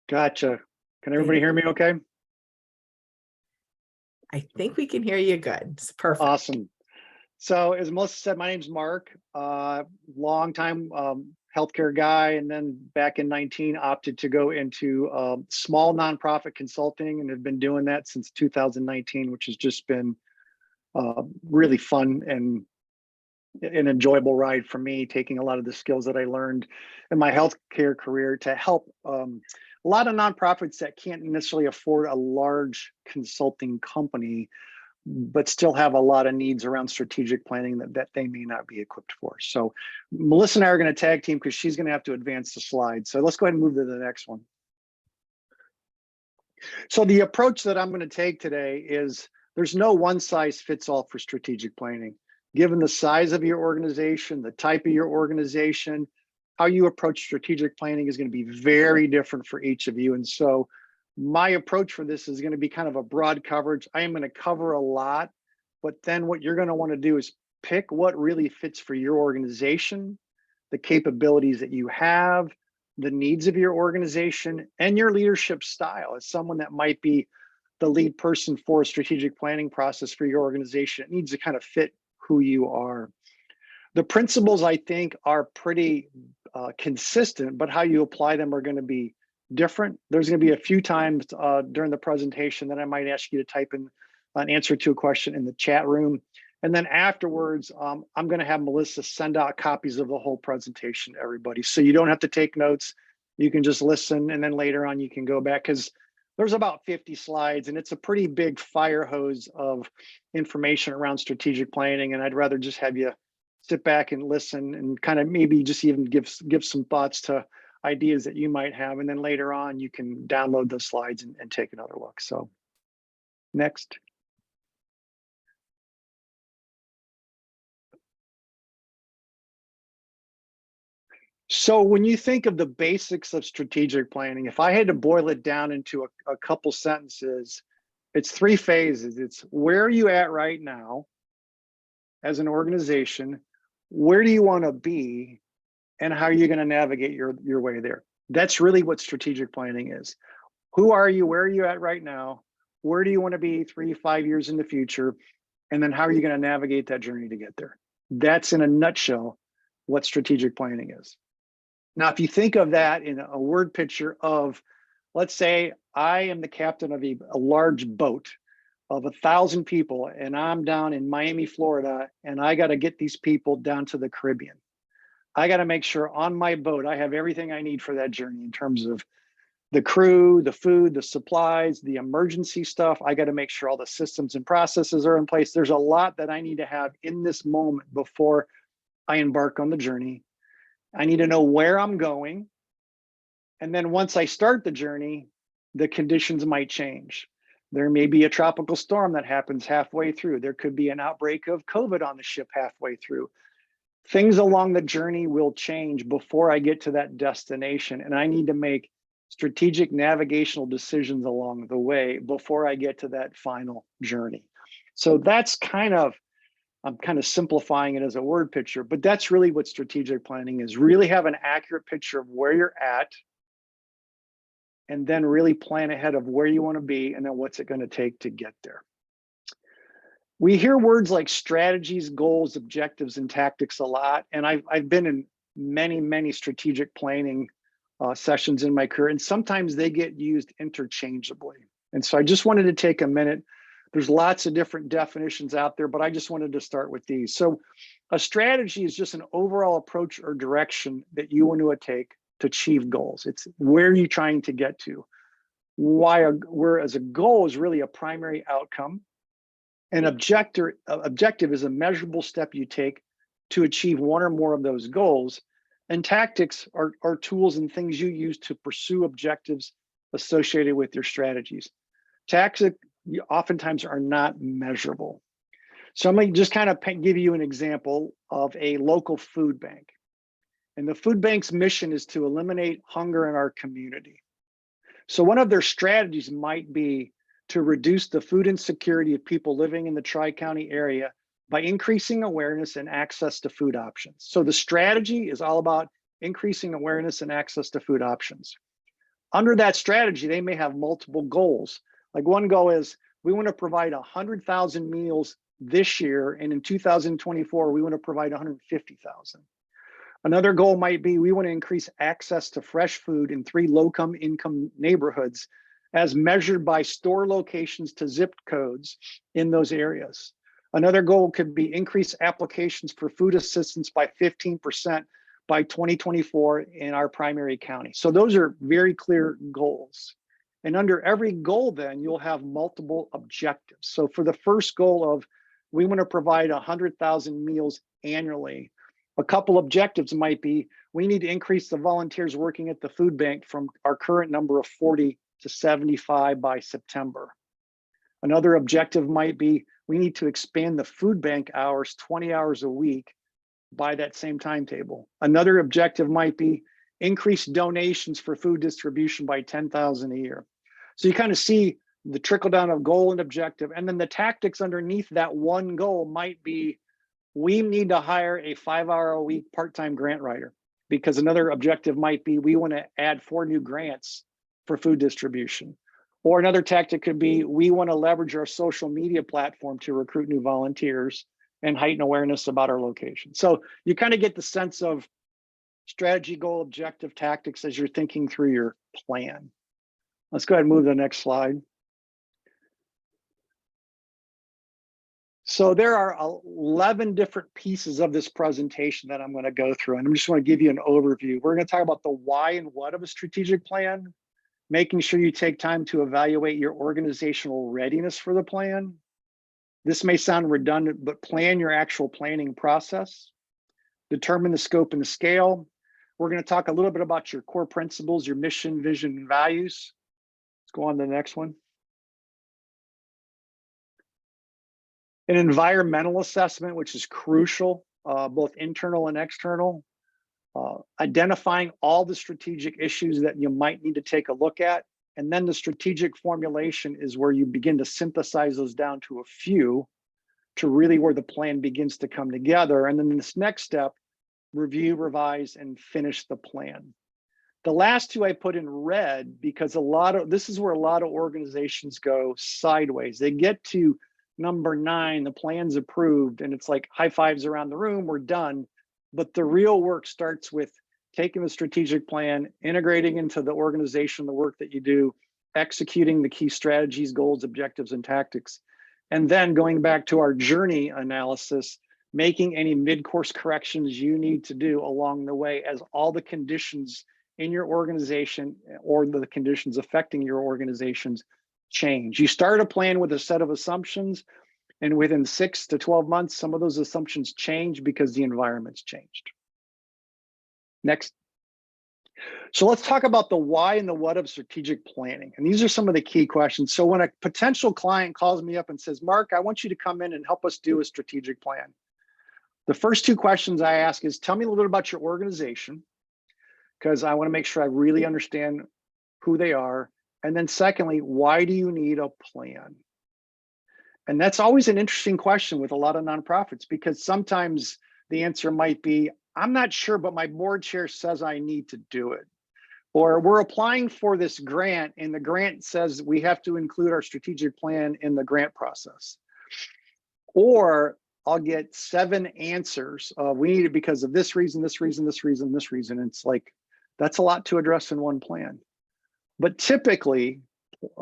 Gotcha. Can everybody Thank hear me okay? I think we can hear you good. It's perfect. Awesome. So as Melissa said, my name's Mark, long time healthcare guy, and then back in 19 opted to go into small nonprofit consulting and have been doing that since 2019, which has just been really fun and an enjoyable ride for me, taking a lot of the skills that I learned in my healthcare career to help a lot of nonprofits that can't necessarily afford a large consulting company, but still have a lot of needs around strategic planning that they may not be equipped for. So Melissa and I are going to tag team because she's going to have to advance the slide. So let's go ahead and move to the next one. So the approach that I'm going to take today is there's no one size fits all for strategic planning. Given the size of your organization, the type of your organization, how you approach strategic planning is going to be very different for each of you. And so my approach for this is going to be kind of a broad coverage. I am going to cover a lot, but then what you're going to want to do is pick what really fits for your organization, the capabilities that you have, the needs of your organization, and your leadership style. As someone that might be the lead person for a strategic planning process for your organization, it needs to kind of fit who you are. The principles, I think, are pretty consistent, but how you apply them are going to be different. There's going to be a few times during the presentation that I might ask you to type in an answer to a question in the chat room. And then afterwards, I'm going to have Melissa send out copies of the whole presentation to everybody. So you don't have to take notes. You can just listen, and then later on you can go back, because there's about 50 slides and it's a pretty big fire hose of information around strategic planning. And I'd rather just have you sit back and listen and kind of maybe just even give some thoughts to ideas that you might have. And then later on, you can download the slides and take another look. So next. So when you think of the basics of strategic planning, if I had to boil it down into a couple sentences, it's three phases. It's where are you at right now as an organization? Where do you want to be? And how are you going to navigate your way there? That's really what strategic planning is. Who are you? Where are you at right now? Where do you want to be 3 to 5 years in the future? And then how are you going to navigate that journey to get there? That's in a nutshell what strategic planning is. Now, if you think of that in a word picture of, let's say I am the captain of a large boat of 1,000 people, and I'm down in Miami, Florida, and I got to get these people down to the Caribbean. I got to make sure on my boat, I have everything I need for that journey in terms of the crew, the food, the supplies, the emergency stuff. I got to make sure all the systems and processes are in place. There's a lot that I need to have in this moment before I embark on the journey. I need to know where I'm going. And then once I start the journey, the conditions might change. There may be a tropical storm that happens halfway through. There could be an outbreak of COVID on the ship halfway through. Things along the journey will change before I get to that destination. And I need to make strategic navigational decisions along the way before I get to that final journey. So that's I'm kind of simplifying it as a word picture, but that's really what strategic planning is. Really have an accurate picture of where you're at, and then really plan ahead of where you want to be, and then what's it going to take to get there. We hear words like strategies, goals, objectives, and tactics a lot. And I've been in many strategic planning sessions in my career, and sometimes they get used interchangeably. And so I just wanted to take a minute. There's lots of different definitions out there, but I just wanted to start with these. So a strategy is just an overall approach or direction that you want to take to achieve goals. It's where you're trying to get to. Whereas a goal is really a primary outcome. An objective is a measurable step you take to achieve one or more of those goals. And tactics are tools and things you use to pursue objectives associated with your strategies. Tactics oftentimes are not measurable. So I'm going to just kind of give you an example of a local food bank. And the food bank's mission is to eliminate hunger in our community. So one of their strategies might be to reduce the food insecurity of people living in the Tri-County area by increasing awareness and access to food options. So the strategy is all about increasing awareness and access to food options. Under that strategy, they may have multiple goals. Like one goal is we want to provide 100,000 meals this year, and in 2024, we want to provide 150,000. Another goal might be we want to increase access to fresh food in 3 low-income neighborhoods as measured by store locations to zip codes in those areas. Another goal could be increase applications for food assistance by 15% by 2024 in our primary county. So those are very clear goals. And under every goal, then you'll have multiple objectives. So for the first goal of we want to provide 100,000 meals annually, a couple objectives might be we need to increase the volunteers working at the food bank from our current number of 40 to 75 by September. Another objective might be we need to expand the food bank hours 20 hours a week by that same timetable. Another objective might be increase donations for food distribution by 10,000 a year. So you kind of see the trickle down of goal and objective, and then the tactics underneath that one goal might be we need to hire a 5-hour-a-week part-time grant writer, because another objective might be we want to add 4 new grants for food distribution. Or another tactic could be we want to leverage our social media platform to recruit new volunteers and heighten awareness about our location. So you kind of get the sense of strategy, goal, objective, tactics as you're thinking through your plan. Let's go ahead and move to the next slide. So there are 11 different pieces of this presentation that I'm going to go through, and I'm just want to give you an overview. We're going to talk about the why and what of a strategic plan, making sure you take time to evaluate your organizational readiness for the plan. This may sound redundant, but plan your actual planning process. Determine the scope and the scale. We're going to talk a little bit about your core principles, your mission, vision, and values. Let's go on to the next one. An environmental assessment, which is crucial, both internal and external. Identifying all the strategic issues that you might need to take a look at. And then the strategic formulation is where you begin to synthesize those down to a few to really where the plan begins to come together. And then this next step, review, revise, and finish the plan. The last two I put in red because this is where a lot of organizations go sideways. They get to number 9, the plan's approved, and it's like high fives around the room, we're done. But the real work starts with taking the strategic plan, integrating into the organization, the work that you do, executing the key strategies, goals, objectives, and tactics. And then going back to our journey analysis, making any mid-course corrections you need to do along the way as all the conditions in your organization or the conditions affecting your organizations change. You start a plan with a set of assumptions, and within 6 to 12 months, some of those assumptions change because the environment's changed. Next. So let's talk about the why and the what of strategic planning. And these are some of the key questions. So when a potential client calls me up and says, Mark, I want you to come in and help us do a strategic plan. The first 2 questions I ask is, tell me a little bit about your organization, because I want to make sure I really understand who they are. And then secondly, why do you need a plan? And that's always an interesting question with a lot of nonprofits, because sometimes the answer might be, I'm not sure, but my board chair says I need to do it. Or we're applying for this grant and the grant says we have to include our strategic plan in the grant process. Or I'll get 7 answers. We need it because of this reason, this reason, this reason, this reason. It's like, that's a lot to address in one plan. But typically,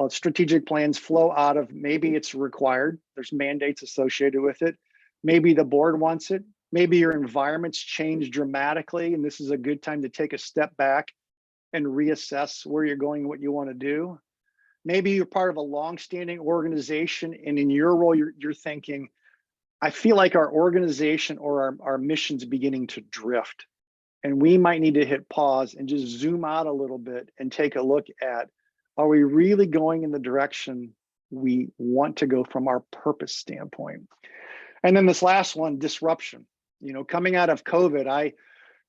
strategic plans flow out of maybe it's required, there's mandates associated with it. Maybe the board wants it. Maybe your environment's changed dramatically, and this is a good time to take a step back and reassess where you're going, what you want to do. Maybe you're part of a long-standing organization, and in your role, you're thinking, I feel like our organization or our mission's beginning to drift. And we might need to hit pause and just zoom out a little bit and take a look at, are we really going in the direction we want to go from our purpose standpoint? And then this last one, disruption. You know, coming out of COVID, I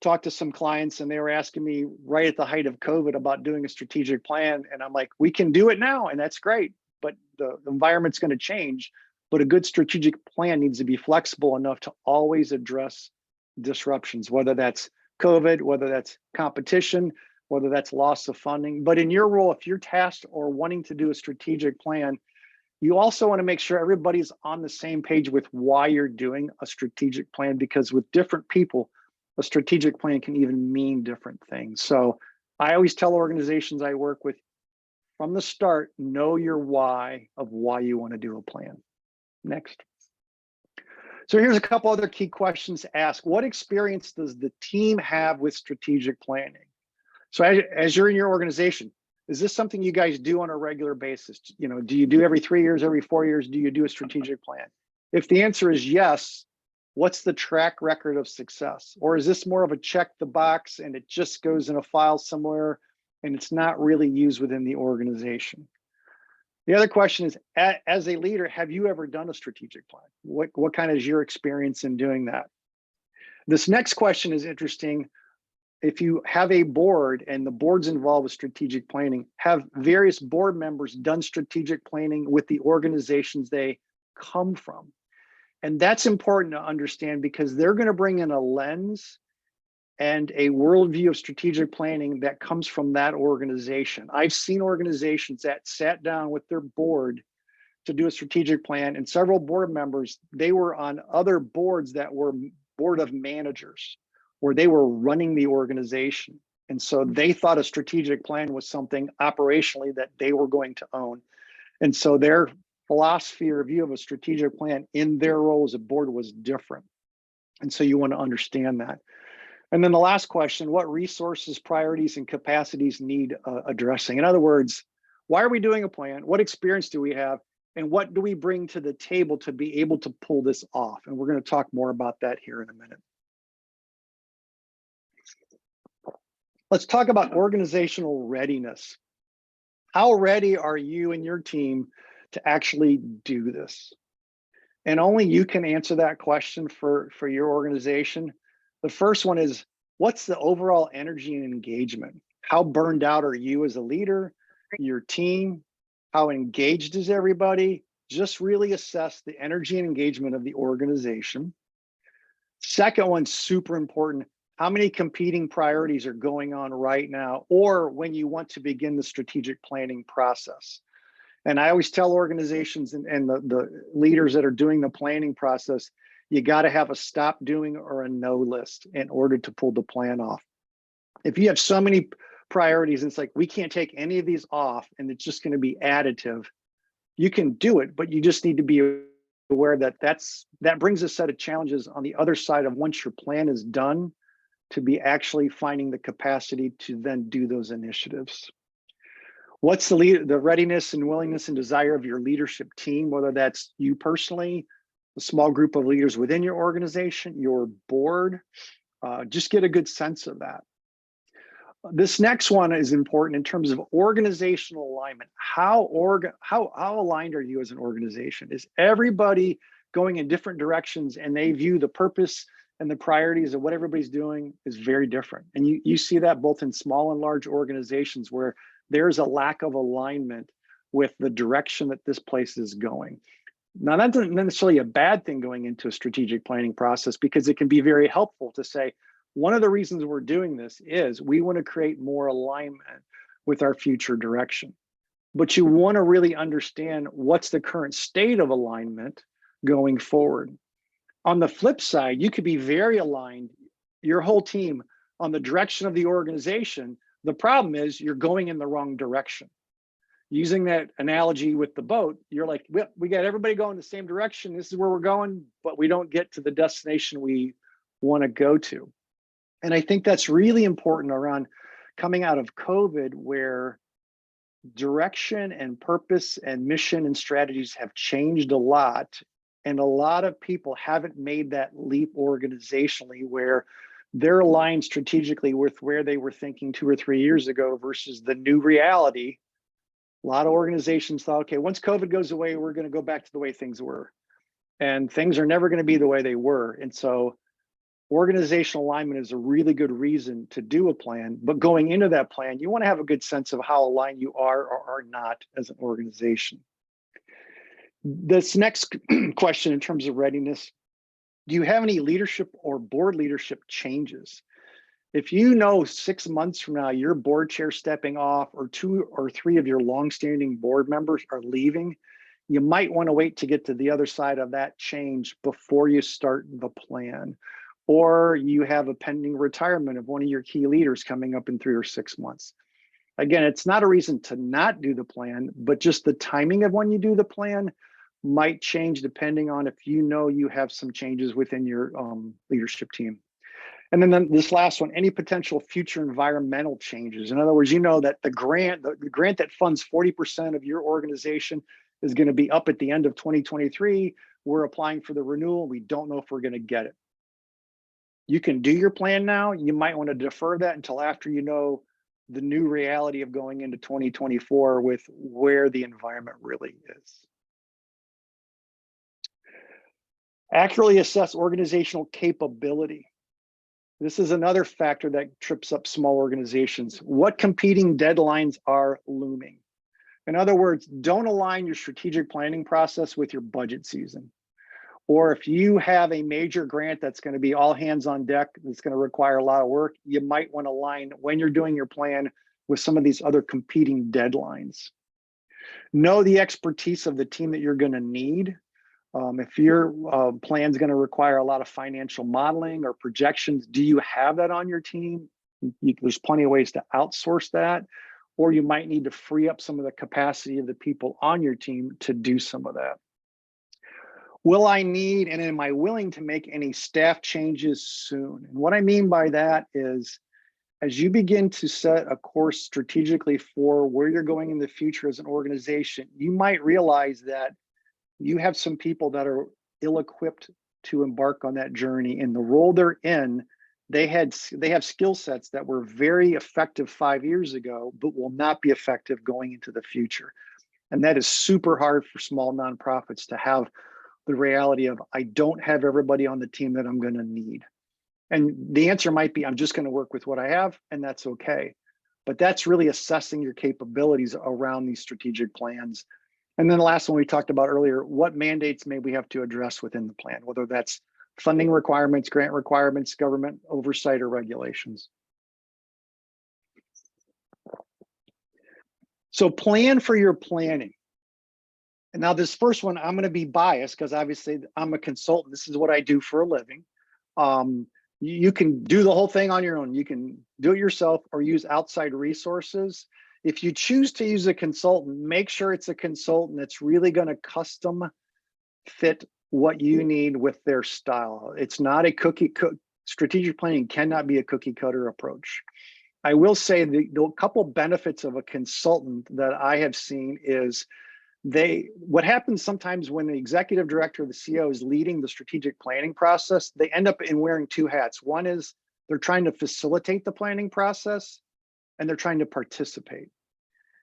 talked to some clients and they were asking me right at the height of COVID about doing a strategic plan. And I'm like, we can do it now, and that's great, but the environment's going to change. But a good strategic plan needs to be flexible enough to always address disruptions, whether that's COVID, whether that's competition, whether that's loss of funding. But in your role, if you're tasked or wanting to do a strategic plan, you also want to make sure everybody's on the same page with why you're doing a strategic plan, because with different people, a strategic plan can even mean different things. So I always tell organizations I work with from the start, know your why of why you want to do a plan. Next. So here's a couple other key questions to ask. What experience does the team have with strategic planning? So as you're in your organization, is this something you guys do on a regular basis? You know, do you do every 3 years, every 4 years? Do you do a strategic plan? If the answer is yes, what's the track record of success? Or is this more of a check the box and it just goes in a file somewhere and it's not really used within the organization? The other question is, as a leader, have you ever done a strategic plan? What kind of is your experience in doing that? This next question is interesting. If you have a board and the board's involved with strategic planning, have various board members done strategic planning with the organizations they come from? And that's important to understand because they're going to bring in a lens and a worldview of strategic planning that comes from that organization. I've seen organizations that sat down with their board to do a strategic plan, and several board members, they were on other boards that were board of managers, where they were running the organization. And so they thought a strategic plan was something operationally that they were going to own. And so their philosophy or view of a strategic plan in their role as a board was different. And so you want to understand that. And then the last question, what resources, priorities, and capacities need addressing? In other words, why are we doing a plan? What experience do we have? And what do we bring to the table to be able to pull this off? And we're going to talk more about that here in a minute. Let's talk about organizational readiness. How ready are you and your team to actually do this? And only you can answer that question for your organization. The first one is, what's the overall energy and engagement? How burned out are you as a leader, your team? How engaged is everybody? Just really assess the energy and engagement of the organization. Second one, super important. How many competing priorities are going on right now, or when you want to begin the strategic planning process? And I always tell organizations and the leaders that are doing the planning process, you got to have a stop doing or a no list in order to pull the plan off. If you have so many priorities, it's like, we can't take any of these off and it's just going to be additive. You can do it, but you just need to be aware that that brings a set of challenges on the other side of once your plan is done, to be actually finding the capacity to then do those initiatives. What's the readiness and willingness and desire of your leadership team, whether that's you personally, a small group of leaders within your organization, your board? Just get a good sense of that. This next one is important in terms of organizational alignment. How aligned are you as an organization? Is everybody going in different directions and they view the purpose and the priorities of what everybody's doing is very different? And you see that both in small and large organizations where there's a lack of alignment with the direction that this place is going. Now, that's not necessarily a bad thing going into a strategic planning process, because it can be very helpful to say, one of the reasons we're doing this is we want to create more alignment with our future direction. But you want to really understand what's the current state of alignment going forward. On the flip side, you could be very aligned, your whole team, on the direction of the organization. The problem is you're going in the wrong direction. Using that analogy with the boat, you're like, we got everybody going the same direction. This is where we're going, but we don't get to the destination we want to go to. And I think that's really important around coming out of COVID, where direction and purpose and mission and strategies have changed a lot. And a lot of people haven't made that leap organizationally where they're aligned strategically with where they were thinking 2 or 3 years ago versus the new reality. A lot of organizations thought, okay, once COVID goes away, we're going to go back to the way things were. And things are never going to be the way they were. And so organizational alignment is a really good reason to do a plan. But going into that plan, you want to have a good sense of how aligned you are or are not as an organization. This next question in terms of readiness, do you have any leadership or board leadership changes? If you know 6 months from now, your board chair stepping off or 2 or 3 of your longstanding board members are leaving, you might want to wait to get to the other side of that change before you start the plan. Or you have a pending retirement of one of your key leaders coming up in 3 or 6 months. Again, it's not a reason to not do the plan, but just the timing of when you do the plan might change depending on if you know you have some changes within your leadership team. And then this last one, any potential future environmental changes. In other words, you know that the grant that funds 40% of your organization is going to be up at the end of 2023. We're applying for the renewal. We don't know if we're going to get it. You can do your plan now. You might want to defer that until after you know the new reality of going into 2024 with where the environment really is. Accurately assess organizational capability. This is another factor that trips up small organizations. What competing deadlines are looming? In other words, don't align your strategic planning process with your budget season. Or if you have a major grant that's going to be all hands on deck, that's going to require a lot of work, you might want to align when you're doing your plan with some of these other competing deadlines. Know the expertise of the team that you're going to need. If your plan is going to require a lot of financial modeling or projections, do you have that on your team? There's plenty of ways to outsource that, or you might need to free up some of the capacity of the people on your team to do some of that. Will I need and am I willing to make any staff changes soon? And what I mean by that is, as you begin to set a course strategically for where you're going in the future as an organization, you might realize that you have some people that are ill-equipped to embark on that journey. In the role they're in, they have skill sets that were very effective 5 years ago, but will not be effective going into the future. And that is super hard for small nonprofits to have the reality of, I don't have everybody on the team that I'm going to need. And the answer might be, I'm just going to work with what I have, and that's okay. But that's really assessing your capabilities around these strategic plans. And then the last one we talked about earlier, what mandates may we have to address within the plan, whether that's funding requirements, grant requirements, government oversight, or regulations. So plan for your planning. And now this first one, I'm going to be biased because obviously I'm a consultant. This is what I do for a living. You can do the whole thing on your own. You can do it yourself or use outside resources. If you choose to use a consultant, make sure it's a consultant that's really going to custom fit what you need with their style. It's not a strategic planning cannot be a cookie cutter approach. I will say the couple benefits of a consultant that I have seen is what happens sometimes when the executive director or the CEO is leading the strategic planning process, they end up in wearing two hats. One is they're trying to facilitate the planning process and they're trying to participate.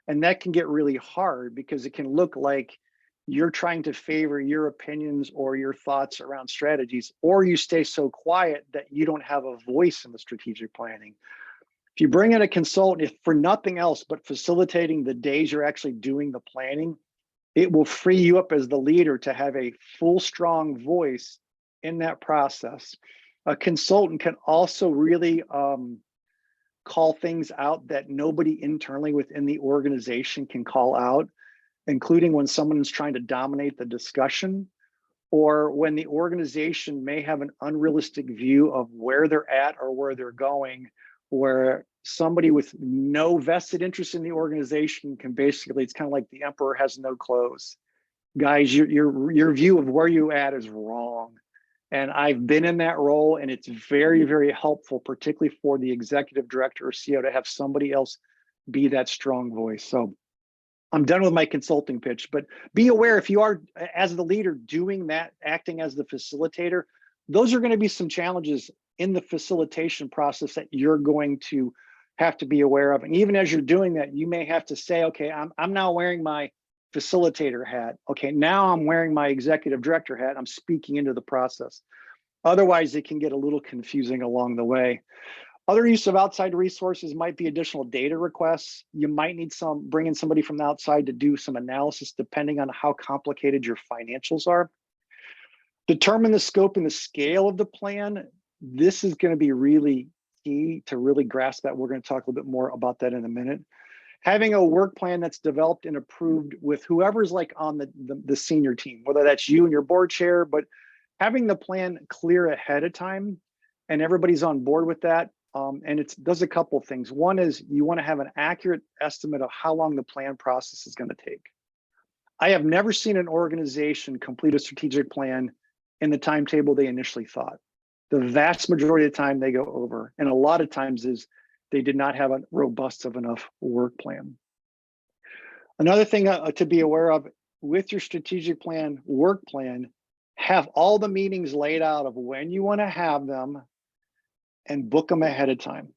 And that can get really hard because it can look like you're trying to favor your opinions or your thoughts around strategies, or you stay so quiet that you don't have a voice in the strategic planning. If you bring in a consultant, if for nothing else but facilitating the days you're actually doing the planning, it will free you up as the leader to have a full, strong voice in that process. A consultant can also really call things out that nobody internally within the organization can call out, including when someone is trying to dominate the discussion, or when the organization may have an unrealistic view of where they're at or where they're going, where somebody with no vested interest in the organization can basically, it's kind of like the emperor has no clothes. Guys, your view of where you at is wrong. And I've been in that role, and it's very, very helpful, particularly for the executive director or CEO, to have somebody else be that strong voice. So I'm done with my consulting pitch, but be aware if you are, as the leader, doing that, acting as the facilitator, those are going to be some challenges in the facilitation process that you're going to have to be aware of. And even as you're doing that, you may have to say, okay, I'm now wearing my facilitator hat. Okay, now I'm wearing my executive director hat. I'm speaking into the process. Otherwise, it can get a little confusing along the way. Other use of outside resources might be additional data requests. You might need bring in somebody from the outside to do some analysis depending on how complicated your financials are. Determine the scope and the scale of the plan. This is going to be really key to really grasp that. We're going to talk a little bit more about that in a minute. Having a work plan that's developed and approved with whoever's like on the senior team, whether that's you and your board chair, but having the plan clear ahead of time and everybody's on board with that. And it does a couple of things. One is you want to have an accurate estimate of how long the plan process is going to take. I have never seen an organization complete a strategic plan in the timetable they initially thought. The vast majority of the time they go over, and a lot of times is they did not have a robust of enough work plan. Another thing to be aware of with your strategic plan, work plan, have all the meetings laid out of when you want to have them and book them ahead of time.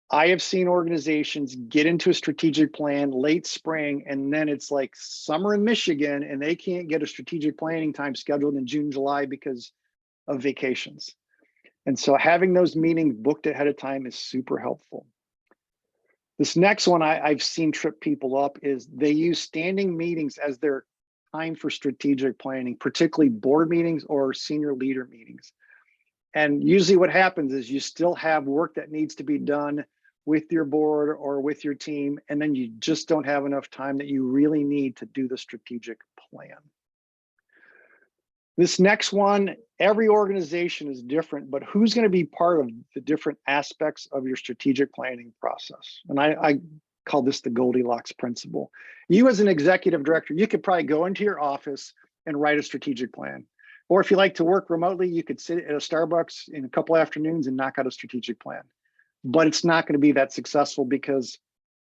I have seen organizations get into a strategic plan late spring, and then it's like summer in Michigan and they can't get a strategic planning time scheduled in June, July because of vacations. And so having those meetings booked ahead of time is super helpful. This next one I've seen trip people up is they use standing meetings as their time for strategic planning, particularly board meetings or senior leader meetings. And usually what happens is you still have work that needs to be done with your board or with your team, and then you just don't have enough time that you really need to do the strategic plan. This next one, every organization is different, but who's going to be part of the different aspects of your strategic planning process? And I call this the Goldilocks principle. You as an executive director, you could probably go into your office and write a strategic plan. Or if you like to work remotely, you could sit at a Starbucks in a couple afternoons and knock out a strategic plan. But it's not going to be that successful because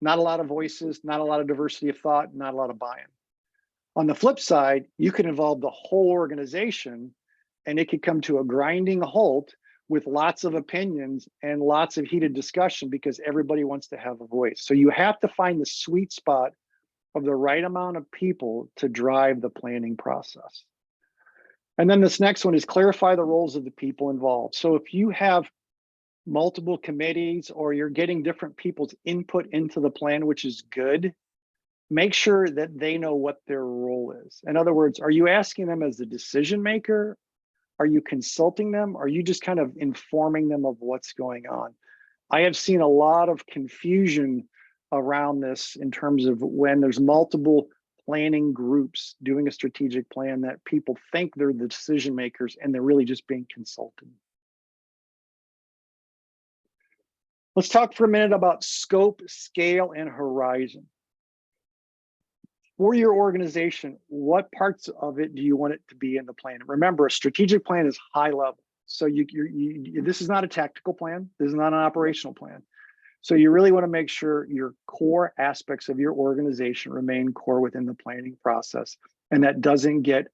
not a lot of voices, not a lot of diversity of thought, not a lot of buy-in. On the flip side, you can involve the whole organization and it could come to a grinding halt with lots of opinions and lots of heated discussion because everybody wants to have a voice. So you have to find the sweet spot of the right amount of people to drive the planning process. And then this next one is clarify the roles of the people involved. So if you have multiple committees or you're getting different people's input into the plan, which is good, make sure that they know what their role is. In other words, are you asking them as the decision maker? Are you consulting them? Are you just kind of informing them of what's going on? I have seen a lot of confusion around this in terms of when there's multiple planning groups doing a strategic plan that people think they're the decision makers and they're really just being consulted. Let's talk for a minute about scope, scale, and horizon. For your organization, what parts of it do you want it to be in the plan? Remember, a strategic plan is high level. So this is not a tactical plan. This is not an operational plan. So you really want to make sure your core aspects of your organization remain core within the planning process and that doesn't get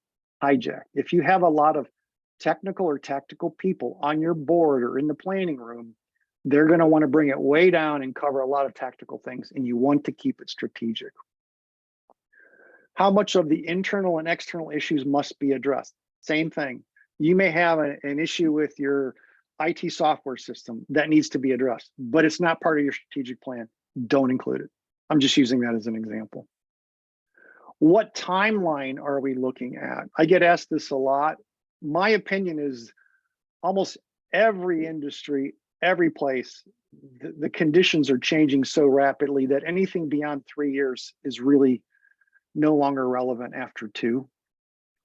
hijacked. If you have a lot of technical or tactical people on your board or in the planning room, they're going to want to bring it way down and cover a lot of tactical things, and you want to keep it strategic. How much of the internal and external issues must be addressed? Same thing. You may have an issue with your IT software system that needs to be addressed, but it's not part of your strategic plan. Don't include it. I'm just using that as an example. What timeline are we looking at? I get asked this a lot. My opinion is almost every industry, every place, the conditions are changing so rapidly that anything beyond 3 years is really no longer relevant after 2.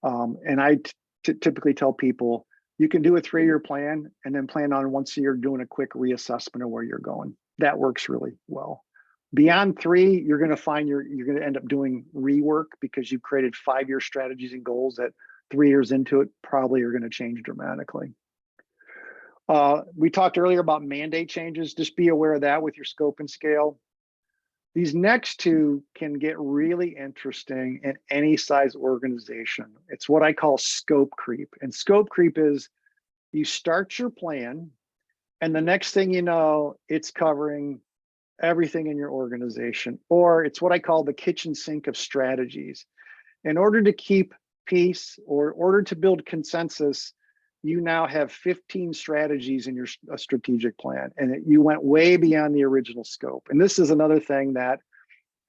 And I typically tell people, you can do a 3-year plan and then plan on once a year doing a quick reassessment of where you're going. That works really well. Beyond 3, you're going to find you're going to end up doing rework because you've created 5-year strategies and goals that 3 years into it probably are going to change dramatically. We talked earlier about mandate changes. Just be aware of that with your scope and scale. These next 2 can get really interesting in any size organization. It's what I call scope creep. And scope creep is you start your plan, and the next thing you know, it's covering everything in your organization, or it's what I call the kitchen sink of strategies. In order to keep peace or in order to build consensus, you now have 15 strategies in your strategic plan, and you went way beyond the original scope. And this is another thing that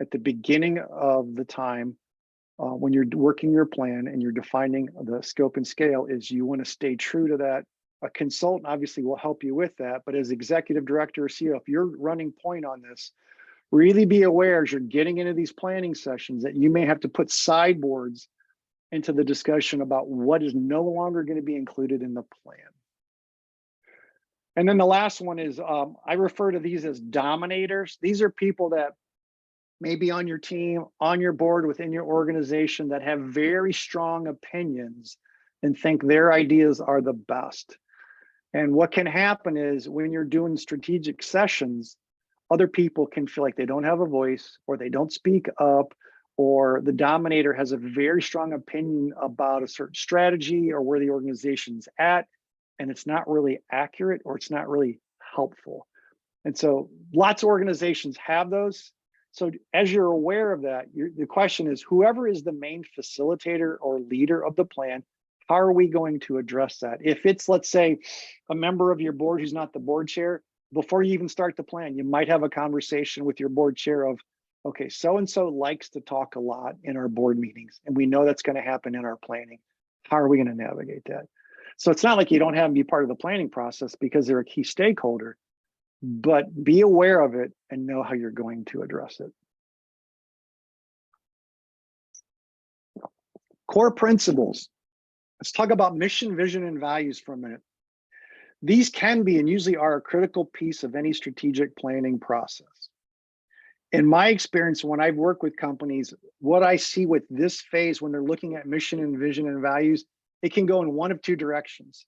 at the beginning of the time, when you're working your plan and you're defining the scope and scale, is you want to stay true to that A consultant obviously will help you with that, but as executive director or CEO, if you're running point on this, really be aware as you're getting into these planning sessions that you may have to put sideboards into the discussion about what is no longer going to be included in the plan. And then the last one is, I refer to these as dominators. These are people that may be on your team, on your board, within your organization that have very strong opinions and think their ideas are the best. And what can happen is when you're doing strategic sessions, other people can feel like they don't have a voice, or they don't speak up, or the dominator has a very strong opinion about a certain strategy or where the organization's at, and it's not really accurate or it's not really helpful. And so lots of organizations have those. So as you're aware of that, the question is, whoever is the main facilitator or leader of the plan, how are we going to address that? If it's, let's say, a member of your board who's not the board chair, before you even start the plan, you might have a conversation with your board chair of, okay, so-and-so likes to talk a lot in our board meetings, and we know that's going to happen in our planning. How are we going to navigate that? So it's not like you don't have them be part of the planning process because they're a key stakeholder, but be aware of it and know how you're going to address it. Core principles. Let's talk about mission, vision, and values for a minute. These can be and usually are a critical piece of any strategic planning process. In my experience, when I've worked with companies, what I see with this phase when they're looking at mission and vision and values, it can go in one of two directions.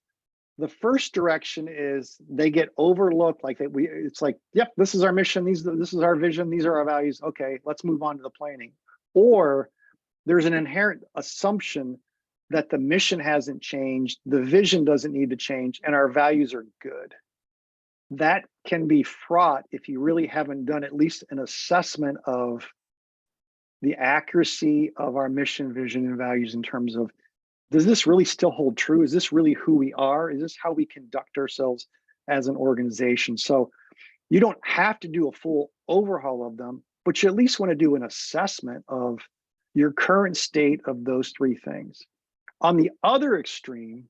The first direction is they get overlooked, like it's like, yep, this is our mission, this is our vision, these are our values. Okay, let's move on to the planning. Or there's an inherent assumption that the mission hasn't changed, the vision doesn't need to change, and our values are good. That can be fraught if you really haven't done at least an assessment of the accuracy of our mission, vision, and values in terms of, does this really still hold true? Is this really who we are? Is this how we conduct ourselves as an organization? So you don't have to do a full overhaul of them, but you at least want to do an assessment of your current state of those three things. On the other extreme,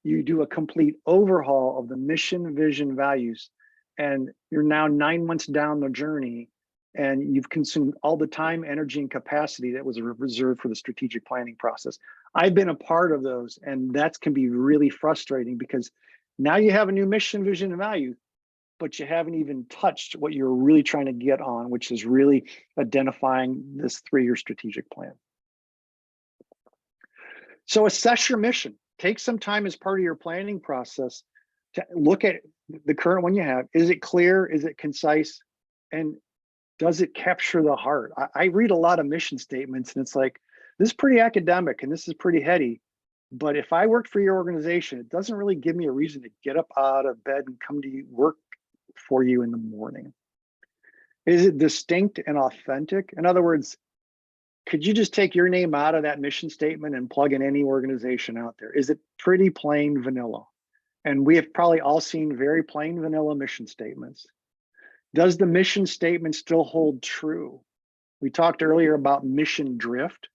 you do a complete overhaul of the mission, vision, values, and you're now 9 months down the journey and you've consumed all the time, energy, and capacity that was reserved for the strategic planning process. I've been a part of those, and that can be really frustrating because now you have a new mission, vision, and value, but you haven't even touched what you're really trying to get on, which is really identifying this 3-year strategic plan. So assess your mission. Take some time as part of your planning process to look at the current one you have. Is it clear? Is it concise? And does it capture the heart? I read a lot of mission statements and it's like, this is pretty academic and this is pretty heady. But if I worked for your organization, it doesn't really give me a reason to get up out of bed and come to work for you in the morning. Is it distinct and authentic? In other words, could you just take your name out of that mission statement and plug in any organization out there? Is it pretty plain vanilla? And we have probably all seen very plain vanilla mission statements. Does the mission statement still hold true? We talked earlier about mission drift,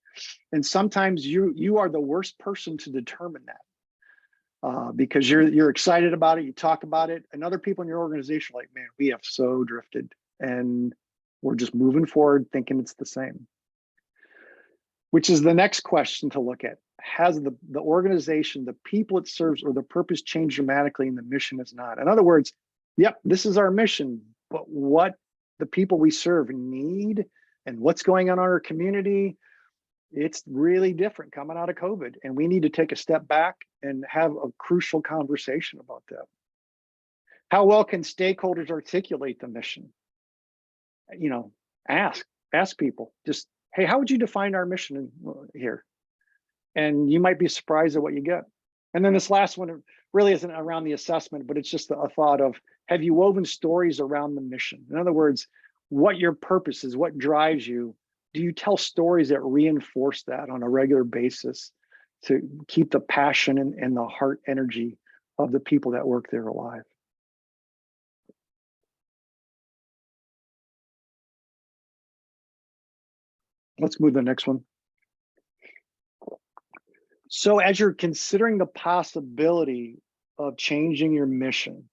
and sometimes you are the worst person to determine that because you're excited about it, you talk about it, and other people in your organization are like, man, we have so drifted, and we're just moving forward thinking it's the same. Which is the next question to look at. Has the organization, the people it serves, or the purpose changed dramatically and the mission is not? In other words, yep, this is our mission, but what the people we serve need and what's going on in our community, it's really different coming out of COVID. And we need to take a step back and have a crucial conversation about that. How well can stakeholders articulate the mission? You know, ask people, just, hey, how would you define our mission here? And you might be surprised at what you get. And then this last one really isn't around the assessment, but it's just a thought of, have you woven stories around the mission? In other words, what your purpose is, what drives you. Do you tell stories that reinforce that on a regular basis to keep the passion and the heart energy of the people that work there alive? Let's move to the next one. So as you're considering the possibility of changing your mission.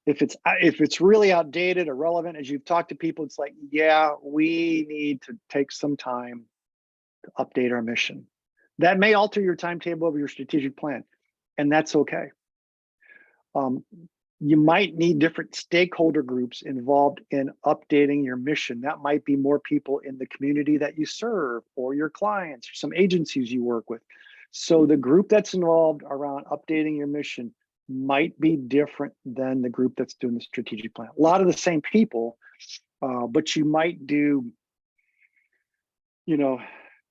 If it's really outdated, irrelevant, as you've talked to people, it's like, yeah, we need to take some time to update our mission. That may alter your timetable of your strategic plan, and that's okay. You might need different stakeholder groups involved in updating your mission. That might be more people in the community that you serve, or your clients, or some agencies you work with. So the group that's involved around updating your mission might be different than the group that's doing the strategic plan. A lot of the same people, but you might do,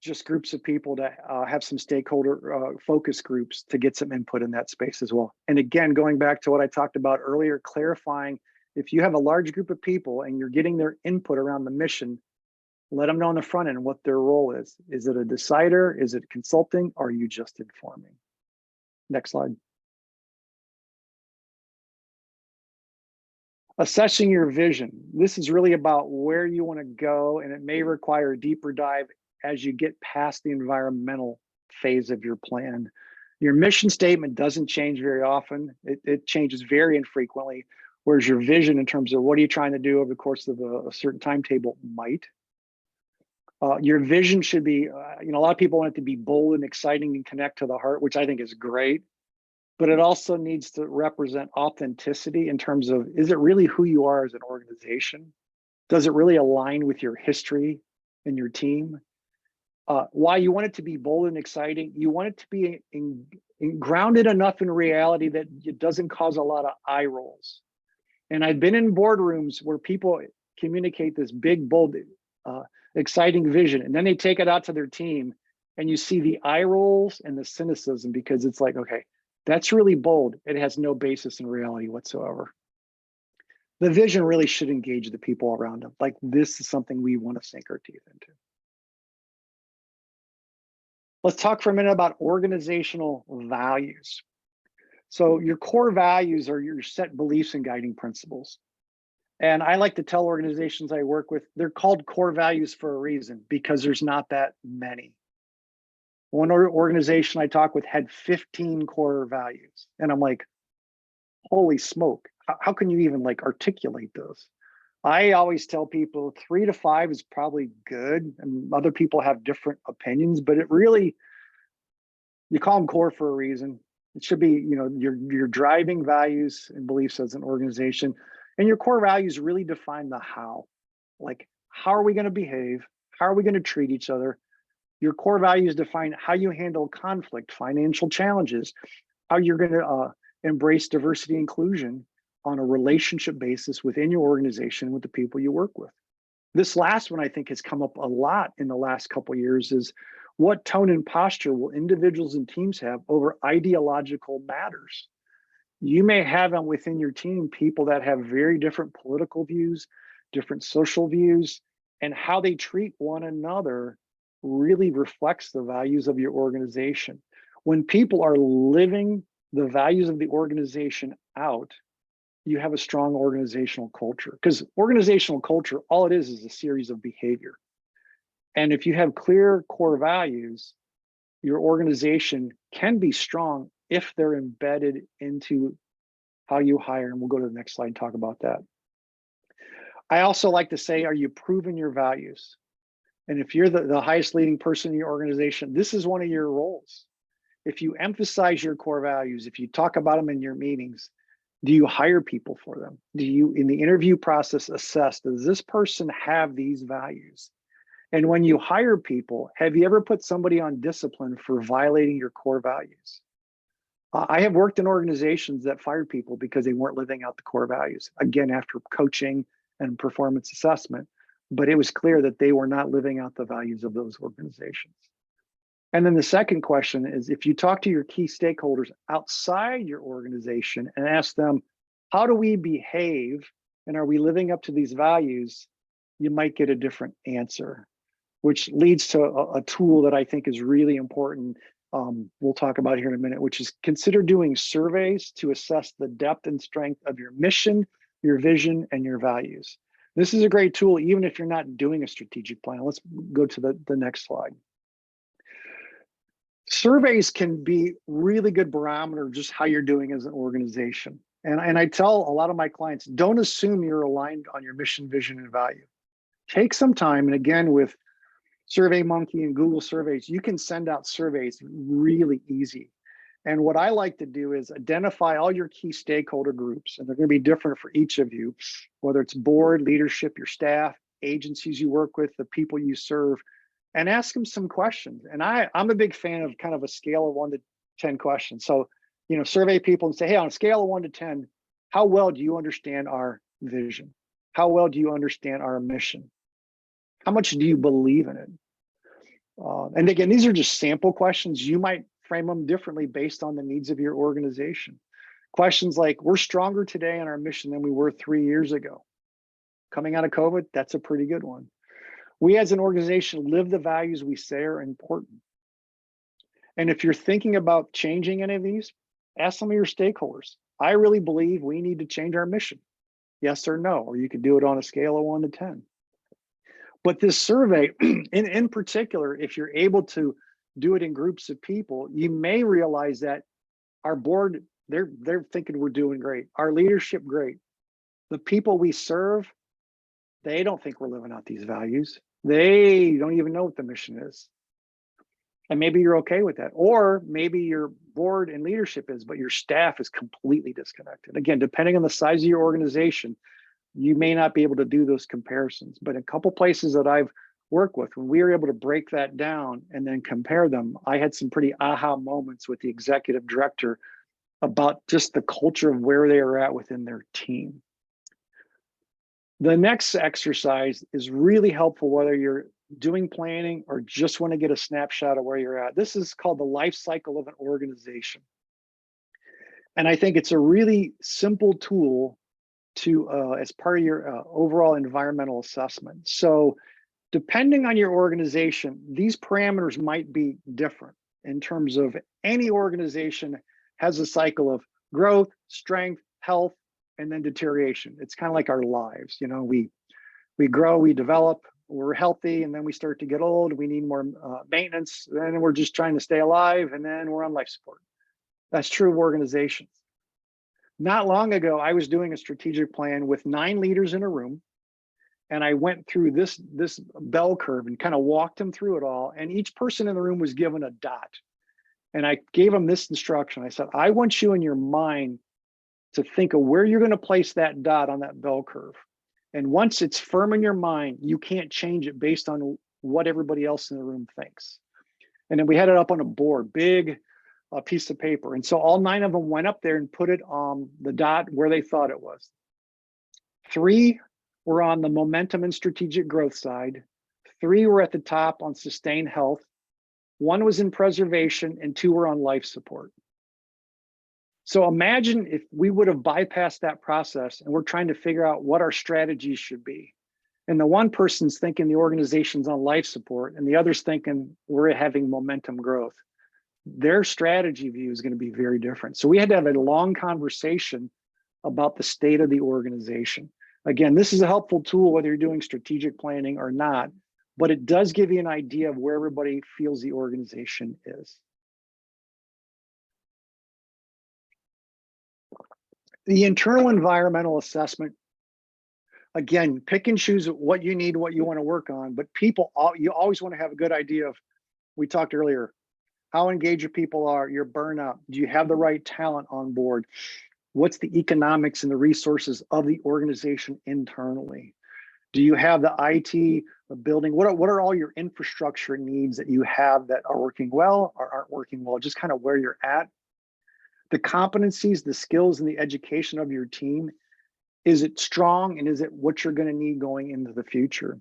just groups of people to have some stakeholder focus groups to get some input in that space as well. And again, going back to what I talked about earlier, clarifying, if you have a large group of people and you're getting their input around the mission, let them know on the front end what their role is. Is it a decider? Is it consulting? Or are you just informing? Next slide. Assessing your vision. This is really about where you want to go, and it may require a deeper dive as you get past the environmental phase of your plan. Your mission statement doesn't change very often. It changes very infrequently, whereas your vision in terms of what are you trying to do over the course of a certain timetable might. Your vision should be, a lot of people want it to be bold and exciting and connect to the heart, which I think is great. But it also needs to represent authenticity in terms of, is it really who you are as an organization? Does it really align with your history and your team? Why you want it to be bold and exciting, you want it to be grounded enough in reality that it doesn't cause a lot of eye rolls. And I've been in boardrooms where people communicate this big, bold, exciting vision, and then they take it out to their team, and you see the eye rolls and the cynicism, because it's like, okay, that's really bold. It has no basis in reality whatsoever. The vision really should engage the people around them. Like, this is something we want to sink our teeth into. Let's talk for a minute about organizational values. So your core values are your set beliefs and guiding principles. And I like to tell organizations I work with, they're called core values for a reason, because there's not that many. One organization I talked with had 15 core values. And I'm like, holy smoke, how can you even articulate those? I always tell people 3 to 5 is probably good, and other people have different opinions, but it really, you call them core for a reason. It should be, your driving values and beliefs as an organization, and your core values really define the how. Like, how are we going to behave? How are we going to treat each other? Your core values define how you handle conflict, financial challenges, how you're going to embrace diversity and inclusion on a relationship basis within your organization with the people you work with. This last one, I think, has come up a lot in the last couple of years, is what tone and posture will individuals and teams have over ideological matters? You may have within your team people that have very different political views, different social views, and how they treat one another really reflects the values of your organization. When people are living the values of the organization out, you have a strong organizational culture, because organizational culture, all it is a series of behavior. And if you have clear core values, your organization can be strong if they're embedded into how you hire. And we'll go to the next slide and talk about that. I also like to say, are you proving your values? And if you're the highest leading person in your organization, this is one of your roles. If you emphasize your core values, if you talk about them in your meetings, do you hire people for them? Do you, in the interview process, assess, does this person have these values? And when you hire people, have you ever put somebody on discipline for violating your core values? I have worked in organizations that fired people because they weren't living out the core values. Again, after coaching and performance assessment, but it was clear that they were not living out the values of those organizations. And then the second question is, if you talk to your key stakeholders outside your organization and ask them, how do we behave and are we living up to these values? You might get a different answer, which leads to a tool that I think is really important. We'll talk about here in a minute, which is consider doing surveys to assess the depth and strength of your mission, your vision, and your values. This is a great tool, even if you're not doing a strategic plan. Let's go to the next slide. Surveys can be really good barometer of just how you're doing as an organization. And I tell a lot of my clients, don't assume you're aligned on your mission, vision, and value. Take some time, and again, with SurveyMonkey and Google Surveys, you can send out surveys really easy. And what I like to do is identify all your key stakeholder groups, and they're going to be different for each of you, whether it's board, leadership, your staff, agencies you work with, the people you serve, and ask them some questions. And I'm a big fan of kind of a scale of 1 to 10 questions. So, survey people and say, hey, on a scale of 1 to 10, how well do you understand our vision? How well do you understand our mission? How much do you believe in it? And again, these are just sample questions. You might frame them differently based on the needs of your organization. Questions like, we're stronger today in our mission than we were 3 years ago. Coming out of COVID, that's a pretty good one. We as an organization live the values we say are important. And if you're thinking about changing any of these, ask some of your stakeholders. I really believe we need to change our mission. Yes or no, or you could do it on a scale of 1 to 10. But this survey, in particular, if you're able to do it in groups of people, you may realize that our board, they're thinking we're doing great. Our leadership, great. The people we serve, they don't think we're living out these values. They don't even know what the mission is. And maybe you're okay with that. Or maybe your board and leadership is, but your staff is completely disconnected. Again, depending on the size of your organization, you may not be able to do those comparisons. But a couple places that I've worked with, when we were able to break that down and then compare them, I had some pretty aha moments with the executive director about just the culture of where they are at within their team. The next exercise is really helpful whether you're doing planning or just want to get a snapshot of where you're at. This is called the life cycle of an organization. And I think it's a really simple tool to as part of your overall environmental assessment. So depending on your organization, these parameters might be different in terms of any organization has a cycle of growth, strength, health, and then deterioration. It's kind of like our lives. We grow, we develop, we're healthy, and then we start to get old. We need more maintenance. Then we're just trying to stay alive, and then we're on life support. That's true of organizations. Not long ago, I was doing a strategic plan with 9 leaders in a room, and I went through this bell curve and kind of walked them through it all. And each person in the room was given a dot. And I gave them this instruction. I said, I want you in your mind to think of where you're going to place that dot on that bell curve. And once it's firm in your mind, you can't change it based on what everybody else in the room thinks. And then we had it up on a board, big piece of paper. And so all 9 of them went up there and put it on the dot where they thought it was. 3 were on the momentum and strategic growth side. 3 were at the top on sustained health. 1 was in preservation, and 2 were on life support. So imagine if we would have bypassed that process and we're trying to figure out what our strategies should be. And the one person's thinking the organization's on life support and the other's thinking we're having momentum growth. Their strategy view is going to be very different. So we had to have a long conversation about the state of the organization. Again, this is a helpful tool whether you're doing strategic planning or not, but it does give you an idea of where everybody feels the organization is. The internal environmental assessment, again, pick and choose what you need, what you want to work on, but people, you always want to have a good idea of, we talked earlier, how engaged your people are, your burnout, do you have the right talent on board? What's the economics and the resources of the organization internally? Do you have the IT, the building? What are all your infrastructure needs that you have that are working well or aren't working well? Just kind of where you're at. The competencies, the skills, and the education of your team. Is it strong, and is it what you're going to need going into the future?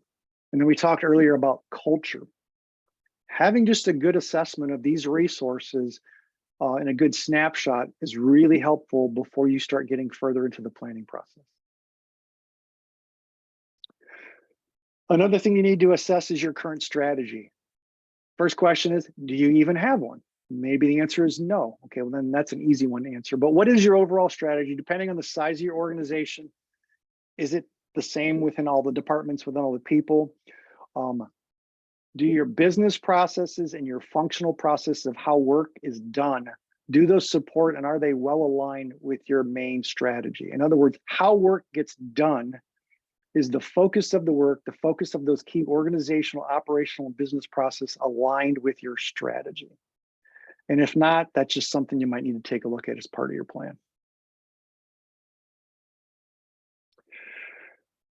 And then we talked earlier about culture. Having just a good assessment of these resources and a good snapshot is really helpful before you start getting further into the planning process. Another thing you need to assess is your current strategy. First question is, do you even have one? Maybe the answer is no. Okay, well then that's an easy one to answer. But what is your overall strategy? Depending on the size of your organization, is it the same within all the departments, within all the people? Do your business processes and your functional process of how work is done, do those support and are they well aligned with your main strategy? In other words, how work gets done is the focus of the work, the focus of those key organizational, operational, and business process aligned with your strategy. And if not, that's just something you might need to take a look at as part of your plan.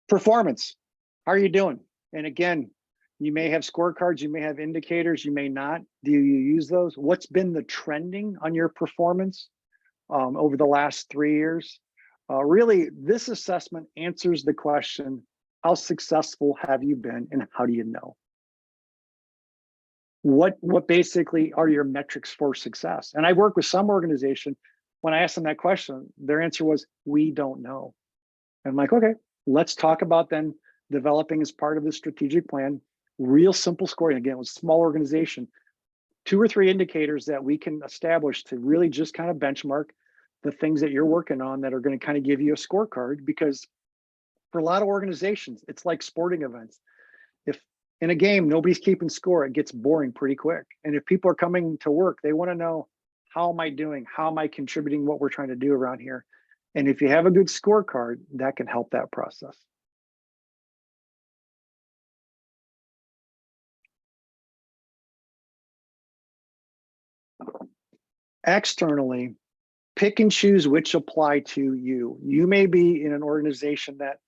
Performance, how are you doing? And again, you may have scorecards, you may have indicators, you may not. Do you use those? What's been the trending on your performance over the last 3 years? Really, this assessment answers the question, how successful have you been and how do you know? What basically are your metrics for success? And I work with some organization, when I asked them that question, their answer was, we don't know. And I'm like, okay, let's talk about then developing as part of the strategic plan, real simple scoring. Again, with small organization, 2 or 3 indicators that we can establish to really just kind of benchmark the things that you're working on that are going to kind of give you a scorecard. Because for a lot of organizations, it's like sporting events. If in a game, nobody's keeping score, it gets boring pretty quick. And if people are coming to work, they want to know, how am I doing? How am I contributing what we're trying to do around here? And if you have a good scorecard, that can help that process. Externally, pick and choose which apply to you. You may be in an organization that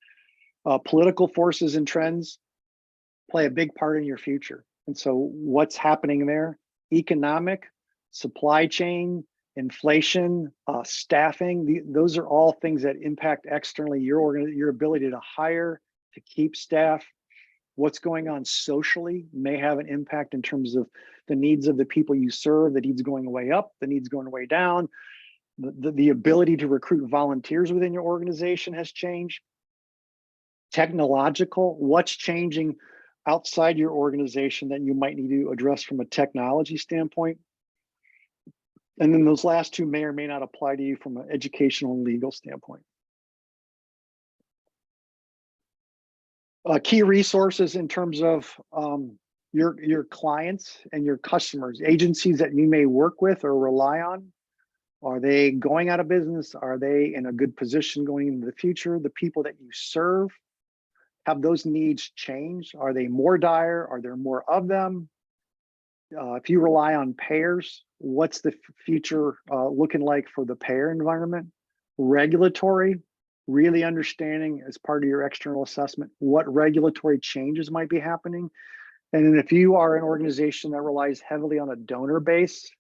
political forces and trends play a big part in your future. And so what's happening there? Economic, supply chain, inflation, staffing, those are all things that impact externally your ability to hire, to keep staff. What's going on socially may have an impact in terms of the needs of the people you serve, the needs going way up, the needs going way down. The ability to recruit volunteers within your organization has changed. Technological, what's changing outside your organization that you might need to address from a technology standpoint. And then those last 2 may or may not apply to you from an educational and legal standpoint. Key resources in terms of your clients and your customers, agencies that you may work with or rely on. Are they going out of business? Are they in a good position going into the future? The people that you serve, have those needs changed? Are they more dire? Are there more of them? If you rely on payers, what's the future looking like for the payer environment? Regulatory, really understanding as part of your external assessment, what regulatory changes might be happening. And then if you are an organization that relies heavily on a donor base,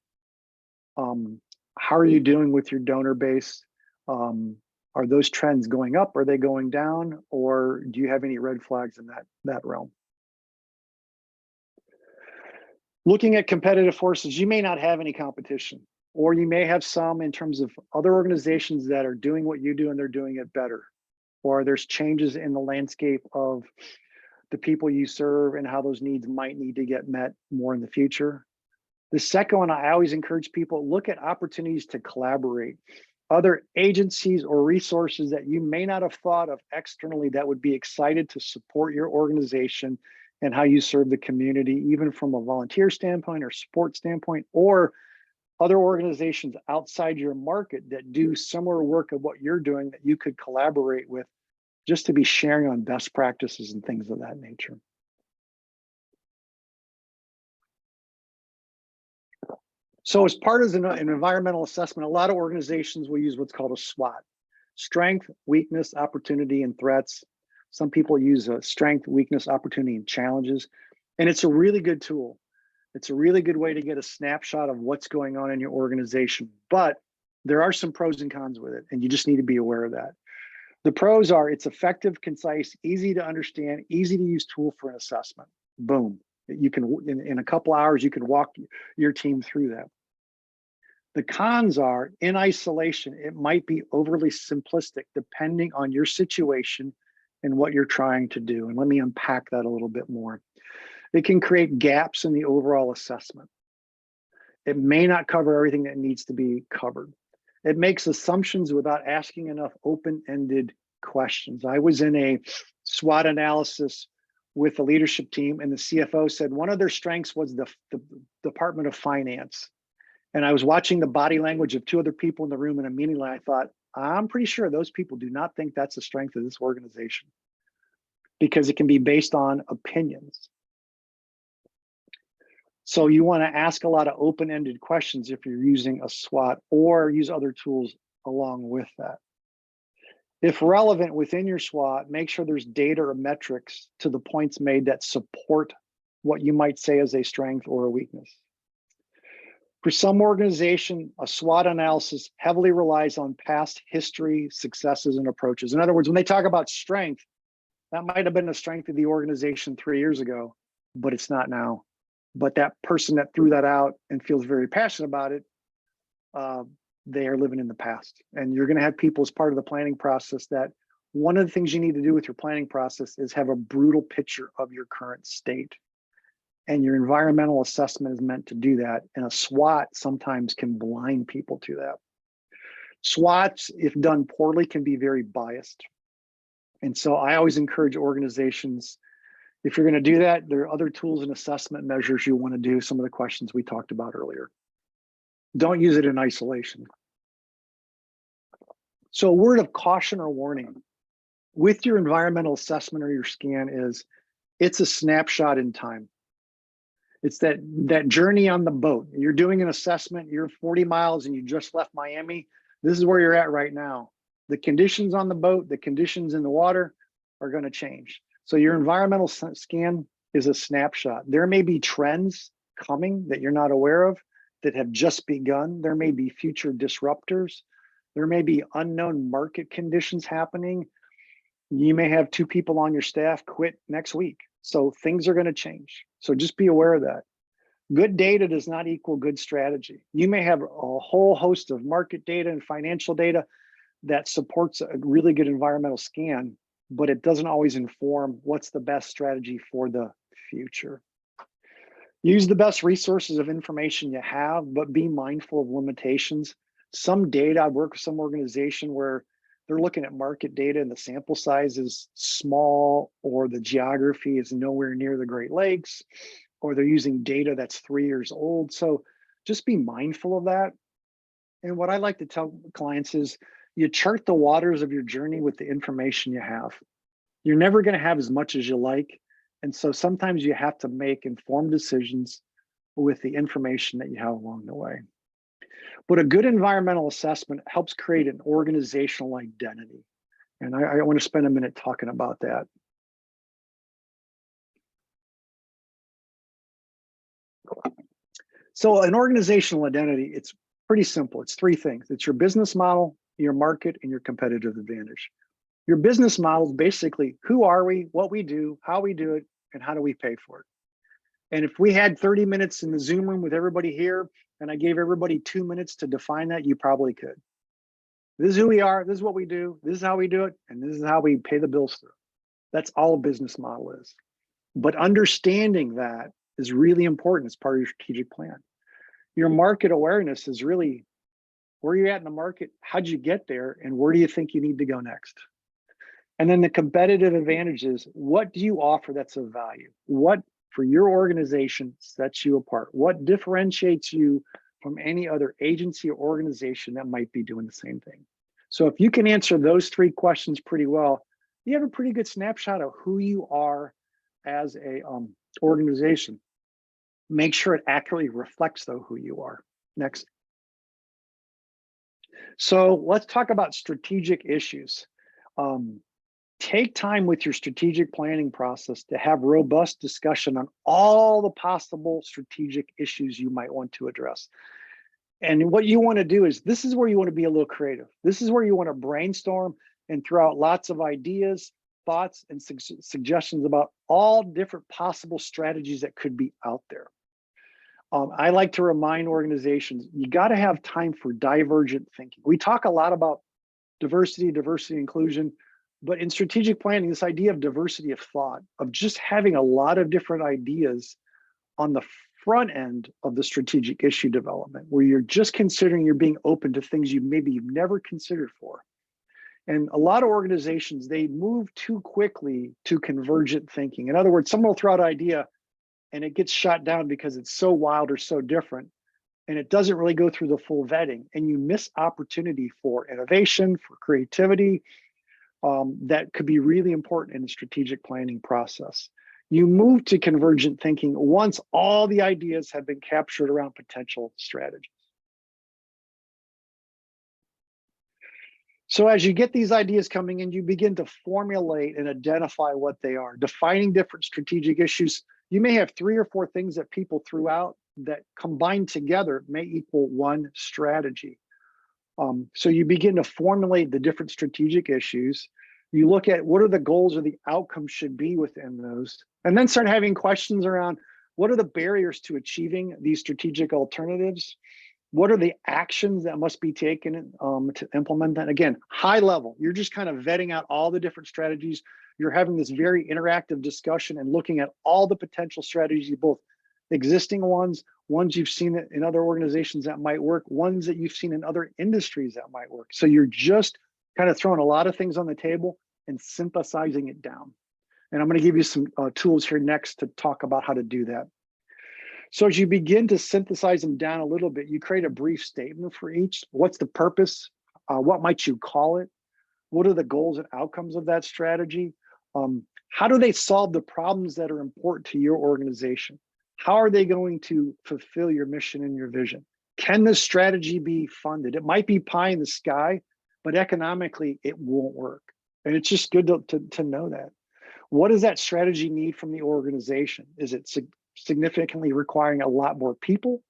how are you doing with your donor base? Are those trends going up? Are they going down? Or do you have any red flags in that realm? Looking at competitive forces, you may not have any competition, or you may have some in terms of other organizations that are doing what you do and they're doing it better. Or there's changes in the landscape of the people you serve and how those needs might need to get met more in the future. The second one, I always encourage people, look at opportunities to collaborate. Other agencies or resources that you may not have thought of externally that would be excited to support your organization and how you serve the community, even from a volunteer standpoint or support standpoint, or other organizations outside your market that do similar work of what you're doing that you could collaborate with, just to be sharing on best practices and things of that nature. So as part of an environmental assessment, a lot of organizations will use what's called a SWOT: strength, weakness, opportunity, and threats. Some people use a strength, weakness, opportunity, and challenges. And it's a really good tool. It's a really good way to get a snapshot of what's going on in your organization. But there are some pros and cons with it, and you just need to be aware of that. The pros are it's effective, concise, easy to understand, easy to use tool for an assessment. Boom. You can, in a couple hours, you can walk your team through that. The cons are, in isolation, it might be overly simplistic depending on your situation and what you're trying to do. And let me unpack that a little bit more. It can create gaps in the overall assessment. It may not cover everything that needs to be covered. It makes assumptions without asking enough open-ended questions. I was in a SWOT analysis with the leadership team, and the CFO said one of their strengths was the Department of Finance. And I was watching the body language of two other people in the room, and immediately I thought, I'm pretty sure those people do not think that's the strength of this organization, because it can be based on opinions. So you want to ask a lot of open-ended questions if you're using a SWOT, or use other tools along with that. If relevant within your SWOT, make sure there's data or metrics to the points made that support what you might say is a strength or a weakness. For some organization, a SWOT analysis heavily relies on past history, successes, and approaches. In other words, when they talk about strength, that might have been the strength of the organization 3 years ago, but it's not now. But that person that threw that out and feels very passionate about it, they are living in the past. And you're going to have people as part of the planning process that one of the things you need to do with your planning process is have a brutal picture of your current state. And your environmental assessment is meant to do that. And a SWOT sometimes can blind people to that. SWOTs, if done poorly, can be very biased. And so I always encourage organizations, if you're going to do that, there are other tools and assessment measures you want to do, some of the questions we talked about earlier. Don't use it in isolation. So a word of caution or warning with your environmental assessment or your scan is, it's a snapshot in time. It's that journey on the boat. You're doing an assessment, you're 40 miles and you just left Miami. This is where you're at right now. The conditions on the boat, the conditions in the water are going to change. So your environmental scan is a snapshot. There may be trends coming that you're not aware of that have just begun. There may be future disruptors. There may be unknown market conditions happening. You may have 2 people on your staff quit next week. So things are going to change. So just be aware of that. Good data does not equal good strategy. You may have a whole host of market data and financial data that supports a really good environmental scan, but it doesn't always inform what's the best strategy for the future. Use the best resources of information you have, but be mindful of limitations. Some data, I've worked with some organization where they're looking at market data and the sample size is small, or the geography is nowhere near the Great Lakes, or they're using data that's 3 years old. So just be mindful of that. And what I like to tell clients is, you chart the waters of your journey with the information you have. You're never going to have as much as you like. And so sometimes you have to make informed decisions with the information that you have along the way. But a good environmental assessment helps create an organizational identity. And I want to spend a minute talking about that. So an organizational identity, it's pretty simple. It's 3 things. It's your business model, your market, and your competitive advantage. Your business model is basically, who are we, what we do, how we do it, and how do we pay for it. And if we had 30 minutes in the Zoom room with everybody here, and I gave everybody 2 minutes to define that, you probably could. This is who we are, this is what we do, this is how we do it, and this is how we pay the bills through. That's all a business model is. But understanding that is really important as part of your strategic plan. Your market awareness is really, where you're at in the market, how'd you get there, and where do you think you need to go next? And then the competitive advantages, what do you offer that's of value? What for your organization sets you apart? What differentiates you from any other agency or organization that might be doing the same thing? So if you can answer those 3 questions pretty well, you have a pretty good snapshot of who you are as a organization. Make sure it accurately reflects, though, who you are. Next. So let's talk about strategic issues. Take time with your strategic planning process to have robust discussion on all the possible strategic issues you might want to address. And what you want to do is, this is where you want to be a little creative. This is where you want to brainstorm and throw out lots of ideas, thoughts, and suggestions about all different possible strategies that could be out there. I like to remind organizations, you got to have time for divergent thinking. We talk a lot about diversity, inclusion, but in strategic planning, this idea of diversity of thought, of just having a lot of different ideas on the front end of the strategic issue development, where you're just considering, you're being open to things you've never considered for. And a lot of organizations, they move too quickly to convergent thinking. In other words, someone will throw out an idea and it gets shot down because it's so wild or so different. And it doesn't really go through the full vetting. And you miss opportunity for innovation, for creativity, that could be really important in the strategic planning process. You move to convergent thinking once all the ideas have been captured around potential strategies. So as you get these ideas coming in, you begin to formulate and identify what they are, defining different strategic issues. You may have 3 or 4 things that people threw out that combined together may equal one strategy. So you begin to formulate the different strategic issues. You look at what are the goals or the outcomes should be within those, and then start having questions around what are the barriers to achieving these strategic alternatives? What are the actions that must be taken to implement that? Again, high level, you're just kind of vetting out all the different strategies. You're having this very interactive discussion and looking at all the potential strategies, both existing ones you've seen in other organizations that might work, ones that you've seen in other industries that might work. So you're just kind of throwing a lot of things on the table and synthesizing it down. And I'm going to give you some tools here next to talk about how to do that. So as you begin to synthesize them down a little bit, you create a brief statement for each. What's the purpose? What might you call it? What are the goals and outcomes of that strategy? How do they solve the problems that are important to your organization? How are they going to fulfill your mission and your vision? Can this strategy be funded? It might be pie in the sky, but economically it won't work. And it's just good to know that. What does that strategy need from the organization? Is it significantly requiring a lot more people,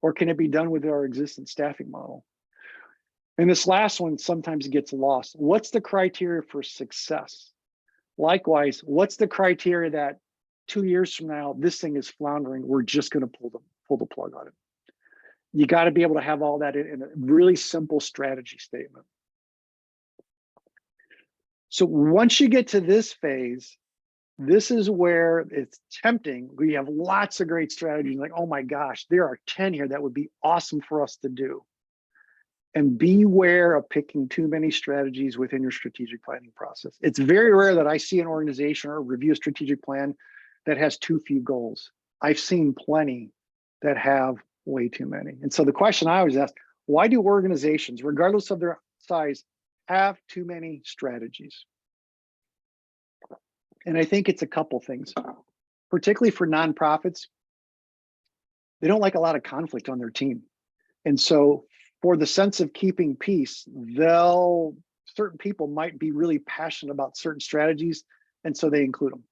or can it be done with our existing staffing model? And this last one sometimes gets lost. What's the criteria for success? Likewise, what's the criteria that 2 years from now, this thing is floundering, we're just going to pull the plug on it? You got to be able to have all that in a really simple strategy statement. So once you get to this phase, this is where it's tempting. We have lots of great strategies, like, oh my gosh, there are 10 here that would be awesome for us to do. And beware of picking too many strategies within your strategic planning process. It's very rare that I see an organization or review a strategic plan that has too few goals. I've seen plenty that have way too many. And so the question I always ask, why do organizations, regardless of their size, have too many strategies? And I think it's a couple things, particularly for nonprofits. They don't like a lot of conflict on their team. And so for the sense of keeping peace, certain people might be really passionate about certain strategies, and so they include them.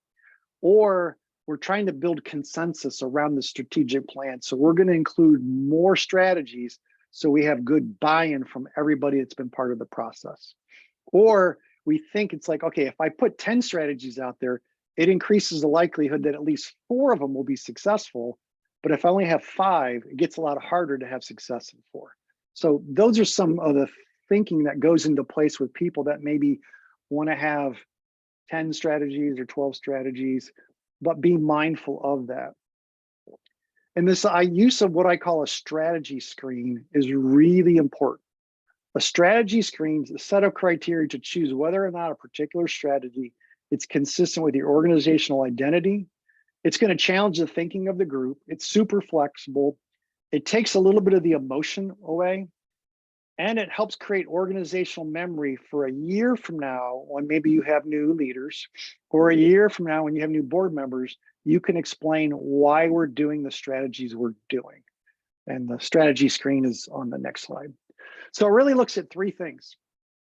Or we're trying to build consensus around the strategic plan. So we're going to include more strategies so we have good buy-in from everybody that's been part of the process. Or we think it's like, okay, if I put 10 strategies out there, it increases the likelihood that at least 4 of them will be successful. But if I only have 5, it gets a lot harder to have success in 4. So those are some of the thinking that goes into place with people that maybe want to have 10 strategies or 12 strategies, but be mindful of that. And this use of what I call a strategy screen is really important. A strategy screen is a set of criteria to choose whether or not a particular strategy is consistent with your organizational identity. It's going to challenge the thinking of the group. It's super flexible. It takes a little bit of the emotion away, and it helps create organizational memory for a year from now when maybe you have new leaders, or a year from now when you have new board members. You can explain why we're doing the strategies we're doing. And the strategy screen is on the next slide. So it really looks at 3 things.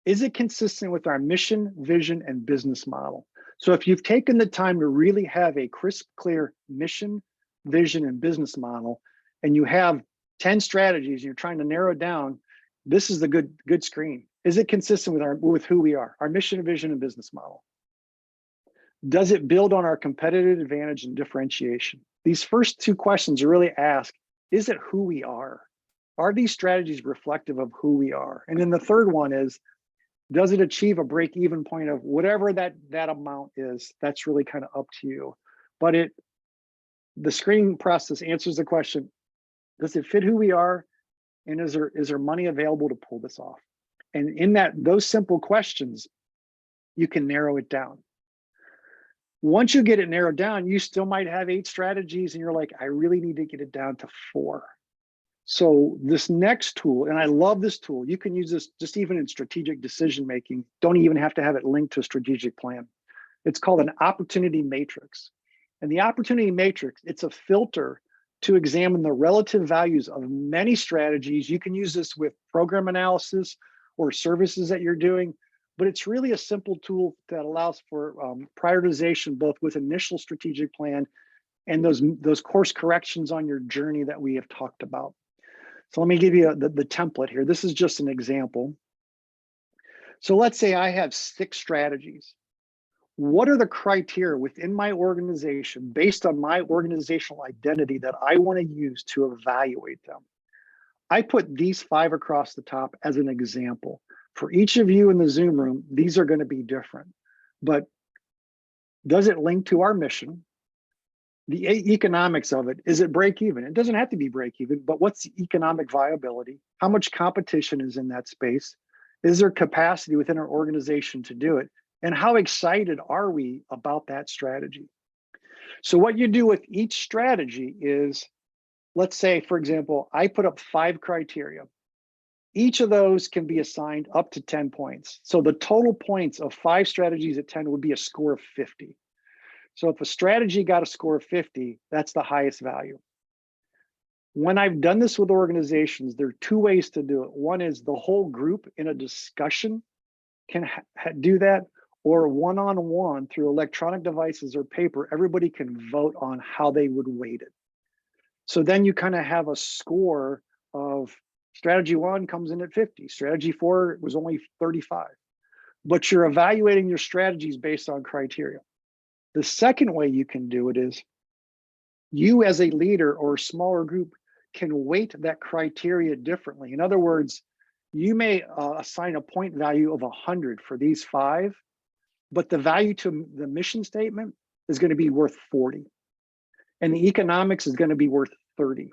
Is it consistent with our mission, vision, and business model? So if you've taken the time to really have a crisp, clear mission, vision, and business model, and you have 10 strategies, and you're trying to narrow it down, this is the good screen. Is it consistent with who we are, our mission, vision, and business model? Does it build on our competitive advantage and differentiation? These first 2 questions really ask, is it who we are? Are these strategies reflective of who we are? And then the third one is, does it achieve a break-even point of whatever that amount is? That's really kind of up to you. But the screening process answers the question, does it fit who we are? And is there money available to pull this off? And in those simple questions, you can narrow it down. Once you get it narrowed down, you still might have 8 strategies and you're like, I really need to get it down to 4. So this next tool, and I love this tool, you can use this just even in strategic decision making. Don't even have to have it linked to a strategic plan. It's called an opportunity matrix. And the opportunity matrix, it's a filter to examine the relative values of many strategies. You can use this with program analysis or services that you're doing, but it's really a simple tool that allows for prioritization, both with initial strategic plan and those course corrections on your journey that we have talked about. So let me give you the template here. This is just an example. So let's say I have 6 strategies. What are the criteria within my organization based on my organizational identity that I want to use to evaluate them? I put these 5 across the top as an example. For each of you in the Zoom room, these are going to be different. But does it link to our mission? The economics of it, is it break even? It doesn't have to be break even, but what's the economic viability? How much competition is in that space? Is there capacity within our organization to do it? And how excited are we about that strategy? So what you do with each strategy is, let's say, for example, I put up 5 criteria. Each of those can be assigned up to 10 points. So the total points of 5 strategies at 10 would be a score of 50. So if a strategy got a score of 50, that's the highest value. When I've done this with organizations, there are 2 ways to do it. One is the whole group in a discussion can do that, or one-on-one through electronic devices or paper, everybody can vote on how they would weight it. So then you kind of have a score of strategy 1 comes in at 50, strategy 4 was only 35, but you're evaluating your strategies based on criteria. The second way you can do it is you as a leader or a smaller group can weight that criteria differently. In other words, you may assign a point value of 100 for these 5, but the value to the mission statement is going to be worth 40. And the economics is going to be worth 30.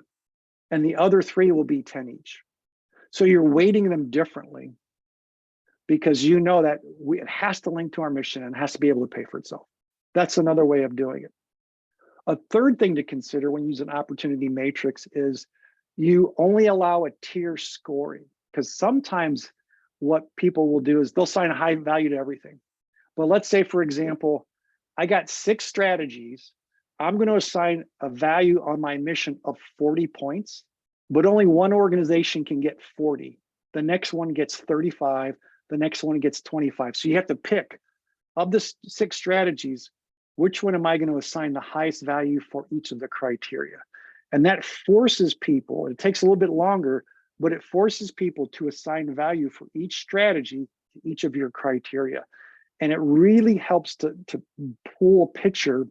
And the other 3 will be 10 each. So you're weighting them differently because you know that it has to link to our mission and has to be able to pay for itself. That's another way of doing it. A third thing to consider when using opportunity matrix is you only allow a tier scoring, because sometimes what people will do is they'll assign a high value to everything. But let's say, for example, I got 6 strategies. I'm going to assign a value on my mission of 40 points, but only one organization can get 40. The next one gets 35. The next one gets 25. So you have to pick, of the 6 strategies, which one am I going to assign the highest value for each of the criteria? And that forces people, it takes a little bit longer, but it forces people to assign value for each strategy to each of your criteria. And it really helps to pull a picture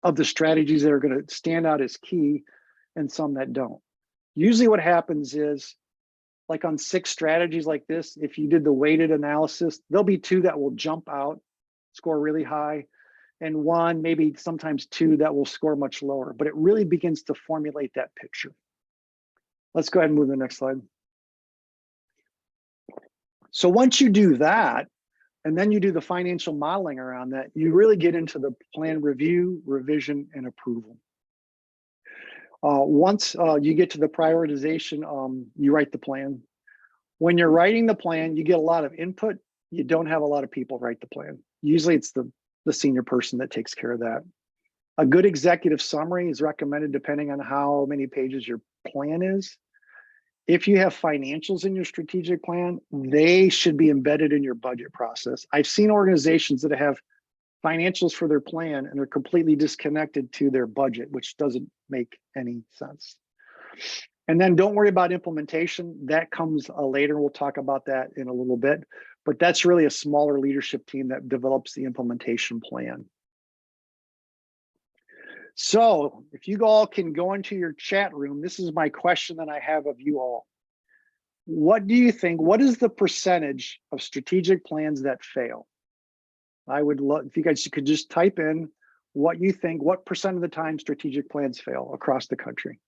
of the strategies that are going to stand out as key and some that don't. Usually what happens is, like on 6 strategies like this, if you did the weighted analysis, there'll be 2 that will jump out, score really high, and 1, maybe sometimes 2 that will score much lower, but it really begins to formulate that picture. Let's go ahead and move to the next slide. So once you do that, and then you do the financial modeling around that, you really get into the plan review, revision, and approval. Once you get to the prioritization, you write the plan. When you're writing the plan, you get a lot of input. You don't have a lot of people write the plan. Usually it's the senior person that takes care of that. A good executive summary is recommended depending on how many pages your plan is. If you have financials in your strategic plan, they should be embedded in your budget process. I've seen organizations that have financials for their plan and they're completely disconnected to their budget, which doesn't make any sense. And then don't worry about implementation. That comes later. We'll talk about that in a little bit, but that's really a smaller leadership team that develops the implementation plan. So if you all can go into your chat room, this is my question that I have of you all. What do you think, what is the percentage of strategic plans that fail? I would love if you guys could just type in what you think, what percent of the time strategic plans fail across the country.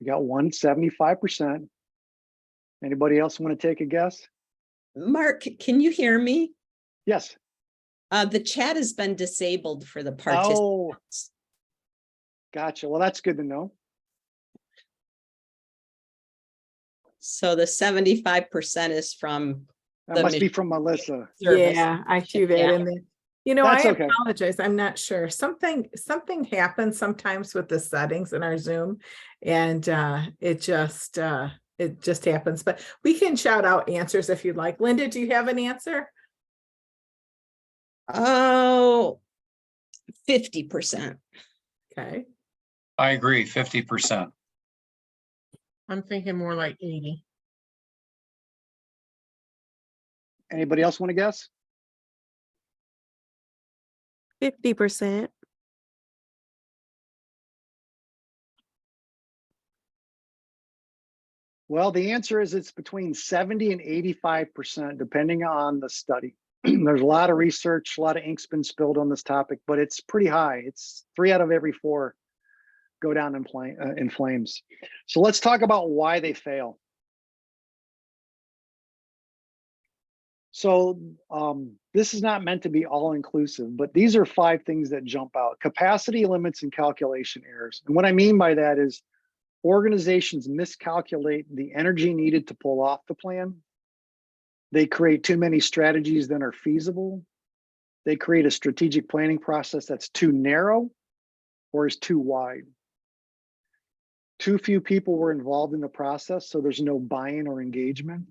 We got one 75%. Anybody else want to take a guess? Mark, can you hear me? Yes. The chat has been disabled for the Oh, participants. gotcha. Well, that's good to know. So the 75% is from That the must be mission from Melissa. service. Yeah, I threw that Yeah. in there. You know, That's I okay. apologize. I'm not sure. Something happens sometimes with the settings in our Zoom, and it just happens. But we can shout out answers if you'd like. Linda, do you have an answer? Oh, 50%. Okay. I agree, 50%. I'm thinking more like 80. Anybody else want to guess? 50%. Well, the answer is it's between 70 and 85%, depending on the study. There's a lot of research, a lot of ink's been spilled on this topic, but it's pretty high. It's 3 out of every 4 go down in flames. So let's talk about why they fail. So this is not meant to be all inclusive, but these are 5 things that jump out. Capacity limits and calculation errors. And what I mean by that is organizations miscalculate the energy needed to pull off the plan. They create too many strategies that are feasible. They create a strategic planning process that's too narrow or is too wide. Too few people were involved in the process, so there's no buy-in or engagement.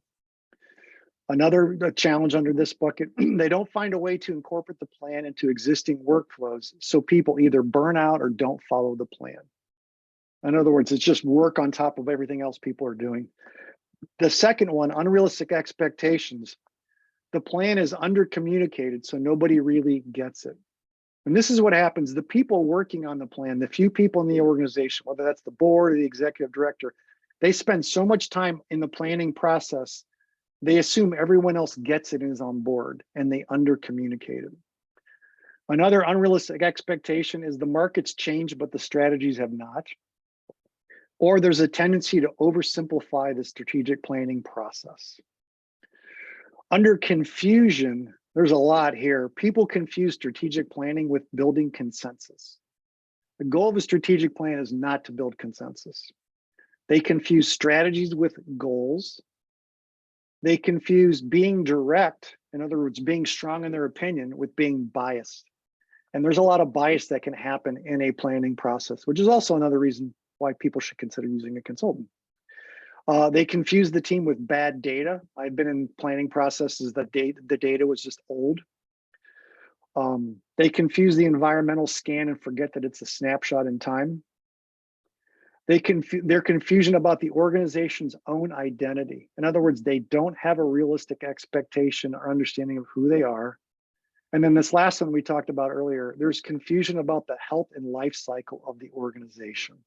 Another challenge under this bucket, they don't find a way to incorporate the plan into existing workflows, so people either burn out or don't follow the plan. In other words, it's just work on top of everything else people are doing. The second one, unrealistic expectations. The plan is under-communicated, so nobody really gets it. And this is what happens. The people working on the plan, the few people in the organization, whether that's the board or the executive director, they spend so much time in the planning process, they assume everyone else gets it and is on board, and they under-communicate it. Another unrealistic expectation is the markets change, but the strategies have not. Or there's a tendency to oversimplify the strategic planning process. Under confusion, there's a lot here. People confuse strategic planning with building consensus. The goal of a strategic plan is not to build consensus. They confuse strategies with goals. They confuse being direct, in other words, being strong in their opinion, with being biased. And there's a lot of bias that can happen in a planning process, which is also another reason why people should consider using a consultant. They confuse the team with bad data. I've been in planning processes that the data was just old. They confuse the environmental scan and forget that it's a snapshot in time. Their confusion about the organization's own identity. In other words, they don't have a realistic expectation or understanding of who they are. And then this last one we talked about earlier, there's confusion about the health and life cycle of the organization.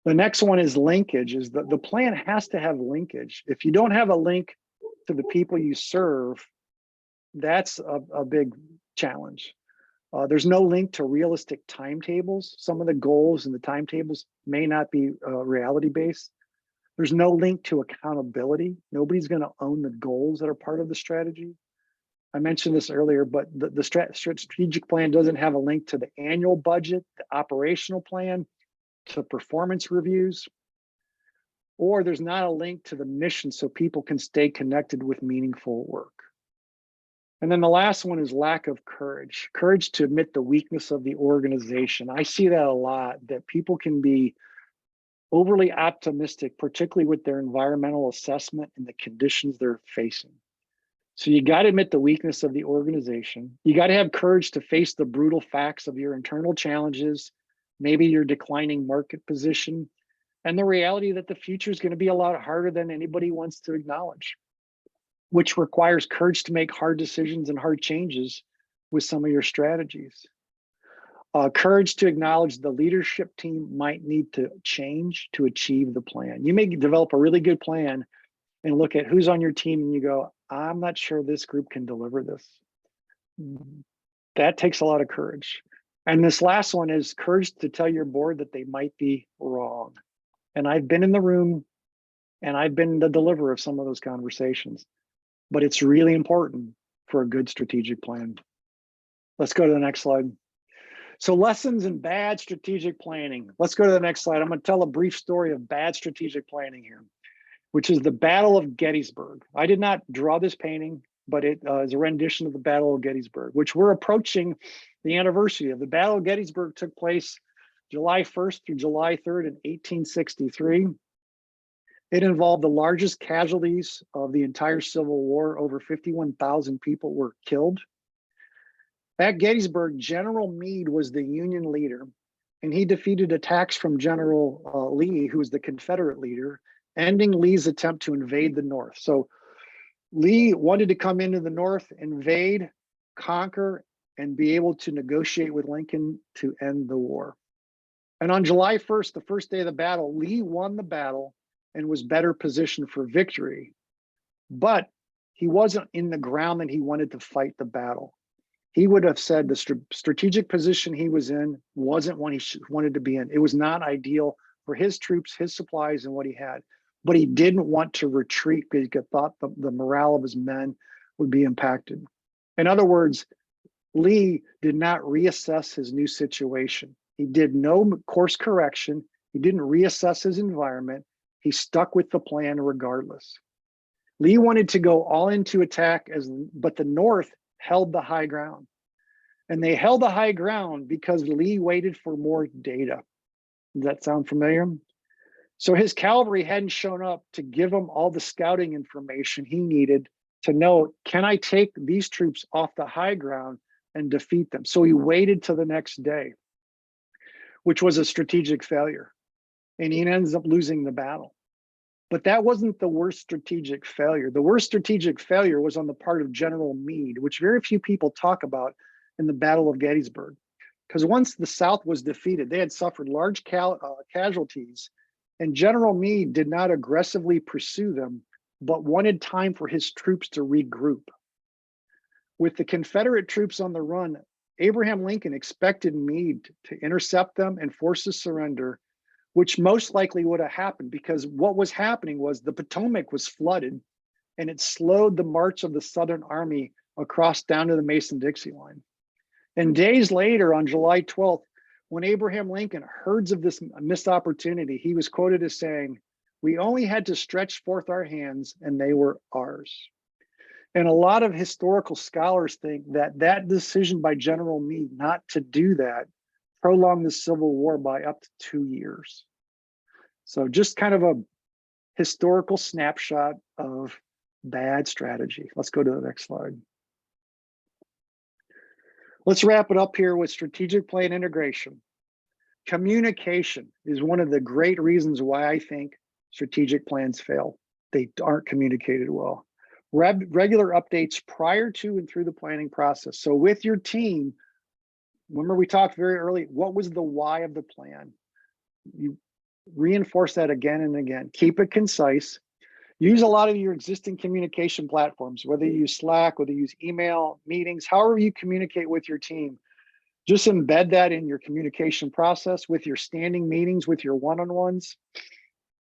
The next one is linkage, is the plan has to have linkage. If you don't have a link to the people you serve, that's a big challenge. There's no link to realistic timetables. Some of the goals and the timetables may not be reality-based. There's no link to accountability. Nobody's going to own the goals that are part of the strategy. I mentioned this earlier, but the strategic plan doesn't have a link to the annual budget, the operational plan, to performance reviews, or there's not a link to the mission so people can stay connected with meaningful work. And then the last one is lack of courage, courage to admit the weakness of the organization. I see that a lot, that people can be overly optimistic, particularly with their environmental assessment and the conditions they're facing. So you got to admit the weakness of the organization. You got to have courage to face the brutal facts of your internal challenges, maybe your declining market position, and the reality that the future is going to be a lot harder than anybody wants to acknowledge, which requires courage to make hard decisions and hard changes with some of your strategies. Courage to acknowledge the leadership team might need to change to achieve the plan. You may develop a really good plan and look at who's on your team and you go, I'm not sure this group can deliver this. That takes a lot of courage. And this last one is courage to tell your board that they might be wrong. And I've been in the room and I've been the deliverer of some of those conversations. But it's really important for a good strategic plan. Let's go to the next slide. So lessons in bad strategic planning. Let's go to the next slide. I'm going to tell a brief story of bad strategic planning here, which is the Battle of Gettysburg. I did not draw this painting, but it is a rendition of the Battle of Gettysburg, which we're approaching the anniversary of. The Battle of Gettysburg took place July 1st through July 3rd in 1863. It involved the largest casualties of the entire Civil War. Over 51,000 people were killed. At Gettysburg, General Meade was the Union leader, and he defeated attacks from General Lee, who was the Confederate leader, ending Lee's attempt to invade the North. So Lee wanted to come into the North, invade, conquer, and be able to negotiate with Lincoln to end the war. And on July 1st, the first day of the battle, Lee won the battle and was better positioned for victory. But he wasn't in the ground that he wanted to fight the battle. He would have said the strategic position he was in wasn't one he wanted to be in. It was not ideal for his troops, his supplies, and what he had. But he didn't want to retreat because he thought the morale of his men would be impacted. In other words, Lee did not reassess his new situation. He did no course correction. He didn't reassess his environment. He stuck with the plan regardless. Lee wanted to go all into attack, but the North held the high ground. And they held the high ground because Lee waited for more data. Does that sound familiar? So his cavalry hadn't shown up to give him all the scouting information he needed to know, can I take these troops off the high ground and defeat them? So he waited till the next day, which was a strategic failure. And he ends up losing the battle. But that wasn't the worst strategic failure. The worst strategic failure was on the part of General Meade, which very few people talk about in the Battle of Gettysburg. Because once the South was defeated, they had suffered large casualties, and General Meade did not aggressively pursue them, but wanted time for his troops to regroup. With the Confederate troops on the run, Abraham Lincoln expected Meade to intercept them and force a surrender, which most likely would have happened because what was happening was the Potomac was flooded and it slowed the march of the Southern Army across down to the Mason-Dixie line. And days later, on July 12th, when Abraham Lincoln heard of this missed opportunity, he was quoted as saying, "We only had to stretch forth our hands and they were ours." And a lot of historical scholars think that that decision by General Meade not to do that prolonged the Civil War by up to 2 years. So just kind of a historical snapshot of bad strategy. Let's go to the next slide. Let's wrap it up here with strategic plan integration. Communication is one of the great reasons why I think strategic plans fail. They aren't communicated well. Regular updates prior to and through the planning process. So with your team, remember we talked very early, what was the why of the plan? You reinforce that again and again. Keep it concise. Use a lot of your existing communication platforms, whether you use Slack, whether you use email, meetings, however you communicate with your team. Just embed that in your communication process with your standing meetings, with your one-on-ones.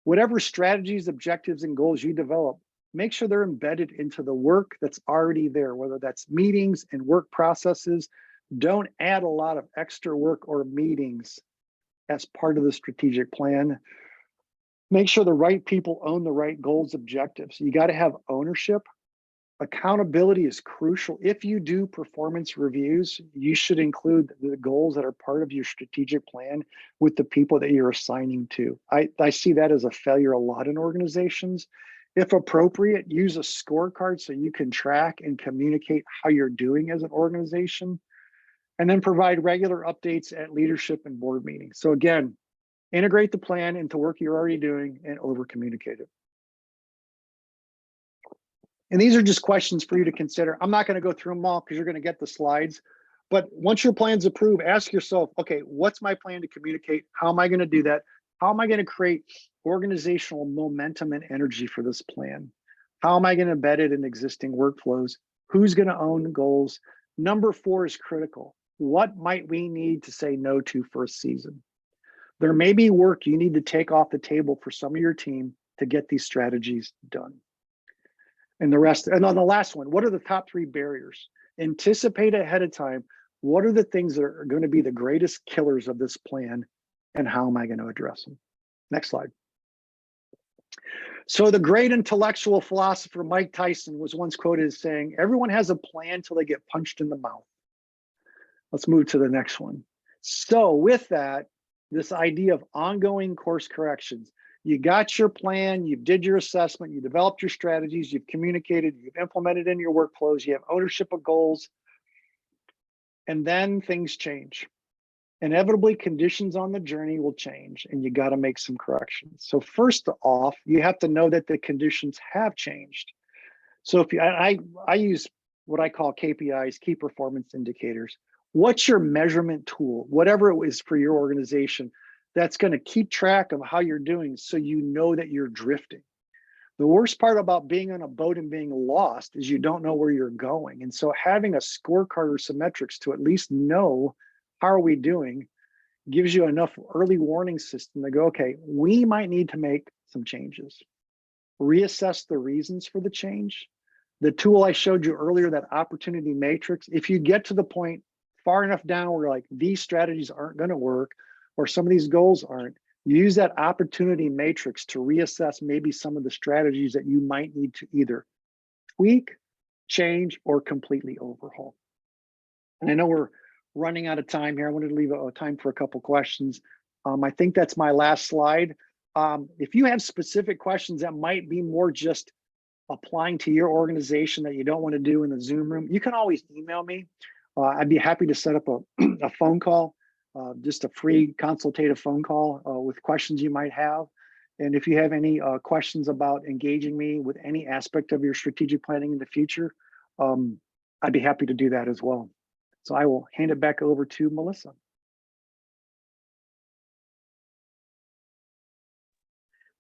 Whatever strategies, objectives, and goals you develop, make sure they're embedded into the work that's already there, whether that's meetings and work processes. Don't add a lot of extra work or meetings as part of the strategic plan. Make sure the right people own the right goals, objectives. You got to have ownership. Accountability is crucial. If you do performance reviews, you should include the goals that are part of your strategic plan with the people that you're assigning to. I see that as a failure a lot in organizations. If appropriate, use a scorecard so you can track and communicate how you're doing as an organization, and then provide regular updates at leadership and board meetings. So again, integrate the plan into work you're already doing and over communicate it. And these are just questions for you to consider. I'm not going to go through them all because you're going to get the slides. But once your plan's approved, ask yourself, okay, what's my plan to communicate? How am I going to do that? How am I going to create organizational momentum and energy for this plan? How am I going to embed it in existing workflows? Who's going to own the goals? Number 4 is critical. What might we need to say no to for a season? There may be work you need to take off the table for some of your team to get these strategies done. And the rest, and on the last one, what are the top 3 barriers? Anticipate ahead of time. What are the things that are going to be the greatest killers of this plan, and how am I going to address them? Next slide. So the great intellectual philosopher Mike Tyson was once quoted as saying, everyone has a plan till they get punched in the mouth. Let's move to the next one. So with that, this idea of ongoing course corrections, you got your plan, you did your assessment, you developed your strategies, you've communicated, you've implemented in your workflows, you have ownership of goals, and then things change. Inevitably, conditions on the journey will change, and you got to make some corrections. So first off, you have to know that the conditions have changed. So if you, I use what I call KPIs, key performance indicators. What's your measurement tool, whatever it is for your organization, that's going to keep track of how you're doing so you know that you're drifting. The worst part about being on a boat and being lost is you don't know where you're going. And so having a scorecard or some metrics to at least know how are we doing gives you enough early warning system to go, okay, we might need to make some changes. Reassess the reasons for the change. The tool I showed you earlier, that opportunity matrix, if you get to the point far enough down where like these strategies aren't going to work or some of these goals aren't, use that opportunity matrix to reassess maybe some of the strategies that you might need to either tweak, change, or completely overhaul. And I know we're running out of time here. I wanted to leave time for a couple questions. I think that's my last slide. If you have specific questions that might be more just applying to your organization that you don't want to do in the Zoom room, you can always email me. I'd be happy to set up a phone call, just a free consultative phone call with questions you might have. And if you have any questions about engaging me with any aspect of your strategic planning in the future, I'd be happy to do that as well. So I will hand it back over to Melissa.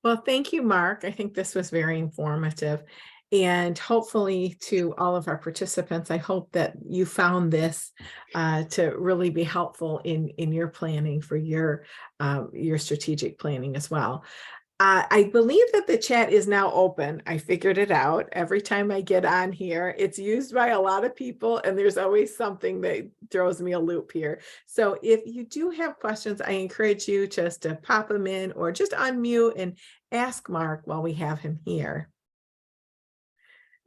Well, thank you, Mark. I think this was very informative. And hopefully to all of our participants, I hope that you found this to really be helpful in your planning for your strategic planning as well. I believe that the chat is now open. I figured it out. Every time I get on here, it's used by a lot of people, and there's always something that throws me a loop here. So if you do have questions, I encourage you just to pop them in or just unmute and ask Mark while we have him here.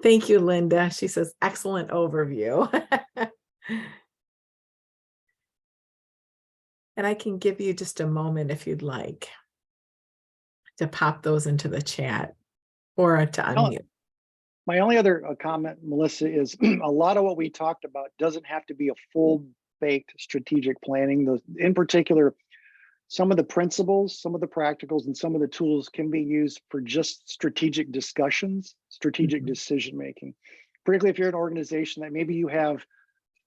Thank you, Linda. She says, excellent overview. And I can give you just a moment if you'd like to pop those into the chat or to unmute. My only other comment, Melissa, is a lot of what we talked about doesn't have to be a full-baked strategic planning. In particular, some of the principles, some of the practicals, and some of the tools can be used for just strategic discussions, strategic decision-making. Particularly if you're an organization that maybe you have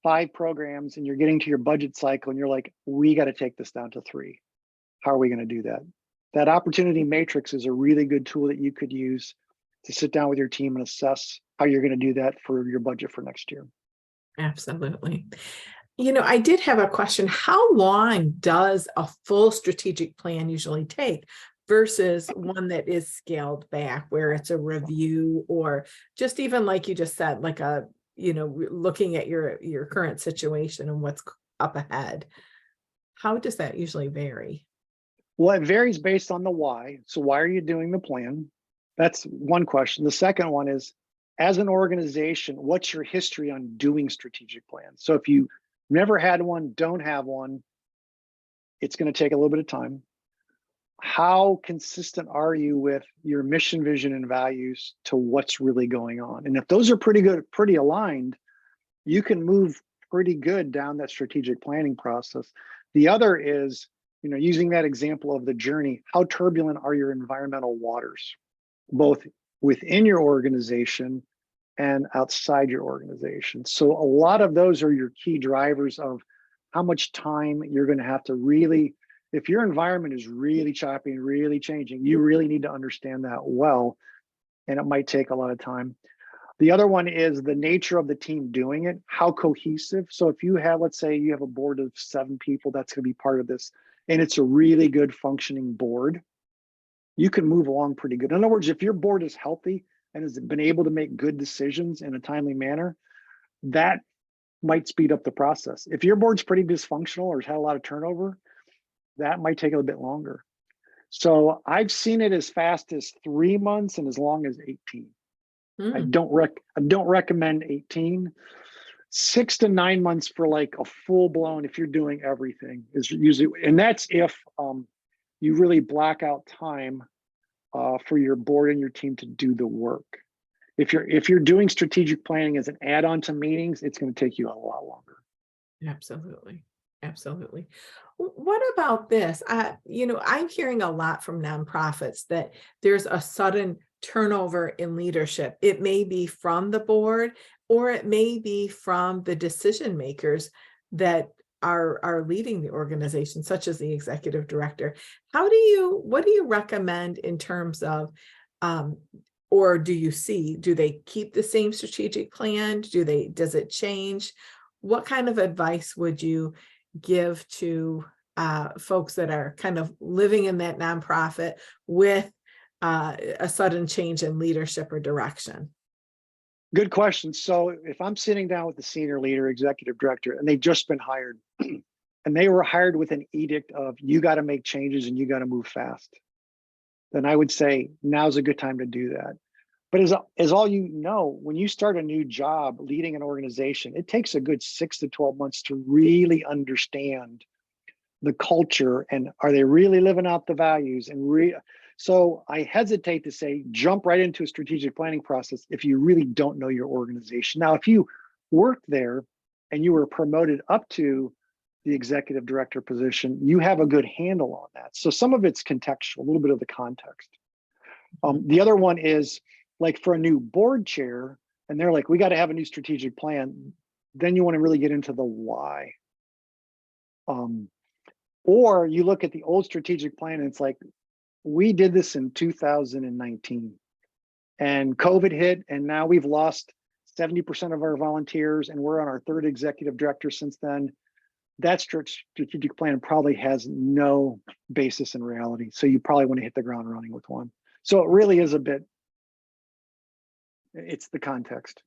5 programs and you're getting to your budget cycle and you're like, we got to take this down to 3. How are we going to do that? That opportunity matrix is a really good tool that you could use to sit down with your team and assess how you're going to do that for your budget for next year. Absolutely. You know, I did have a question. How long does a full strategic plan usually take versus one that is scaled back, where it's a review or just even like you just said, like a, you know, looking at your current situation and what's up ahead? How does that usually vary? Well, it varies based on the why. So why are you doing the plan? That's one question. The second one is, as an organization, what's your history on doing strategic plans? So if you never had one, don't have one, it's going to take a little bit of time. How consistent are you with your mission, vision, and values to what's really going on? And if those are pretty good, pretty aligned, you can move pretty good down that strategic planning process. The other is, you know, using that example of the journey, how turbulent are your environmental waters, both within your organization and outside your organization? So a lot of those are your key drivers of how much time you're going to have to really, if your environment is really choppy and really changing, you really need to understand that well, and it might take a lot of time. The other one is the nature of the team doing it, how cohesive. So if you have, let's say you have a board of 7 people that's going to be part of this, and it's a really good functioning board, you can move along pretty good. In other words, if your board is healthy and has been able to make good decisions in a timely manner, that might speed up the process. If your board's pretty dysfunctional or has had a lot of turnover, that might take a little bit longer. So I've seen it as fast as 3 months and as long as 18. I Hmm. don't recommend 18. 6 to 9 months for like a full blown, if you're doing everything, is usually, and that's if you really block out time for your board and your team to do the work. If you're doing strategic planning as an add-on to meetings, it's going to take you a lot longer. Absolutely. Absolutely. What about this? I'm hearing a lot from nonprofits that there's a sudden turnover in leadership. It may be from the board, or it may be from the decision makers that are leading the organization, such as the executive director. What do you recommend in terms of, or do they keep the same strategic plan? Does it change? What kind of advice would you give to folks that are kind of living in that nonprofit with a sudden change in leadership or direction? Good question. So if I'm sitting down with the senior leader, executive director, and they've just been hired, and they were hired with an edict of, you got to make changes and you got to move fast, then I would say now's a good time to do that. But as all you know, when you start a new job leading an organization, it takes a good 6 to 12 months to really understand the culture and are they really living out the values and so I hesitate to say jump right into a strategic planning process if you really don't know your organization. Now, if you worked there and you were promoted up to the executive director position, you have a good handle on that. So some of it's contextual, a little bit of the context. The other one is like for a new board chair, and they're like, we got to have a new strategic plan. Then you want to really get into the why. Or you look at the old strategic plan and it's like, we did this in 2019 and COVID hit, and now we've lost 70% of our volunteers and we're on our third executive director since then. That strategic plan probably has no basis in reality. So you probably want to hit the ground running with one. So it really is it's the context.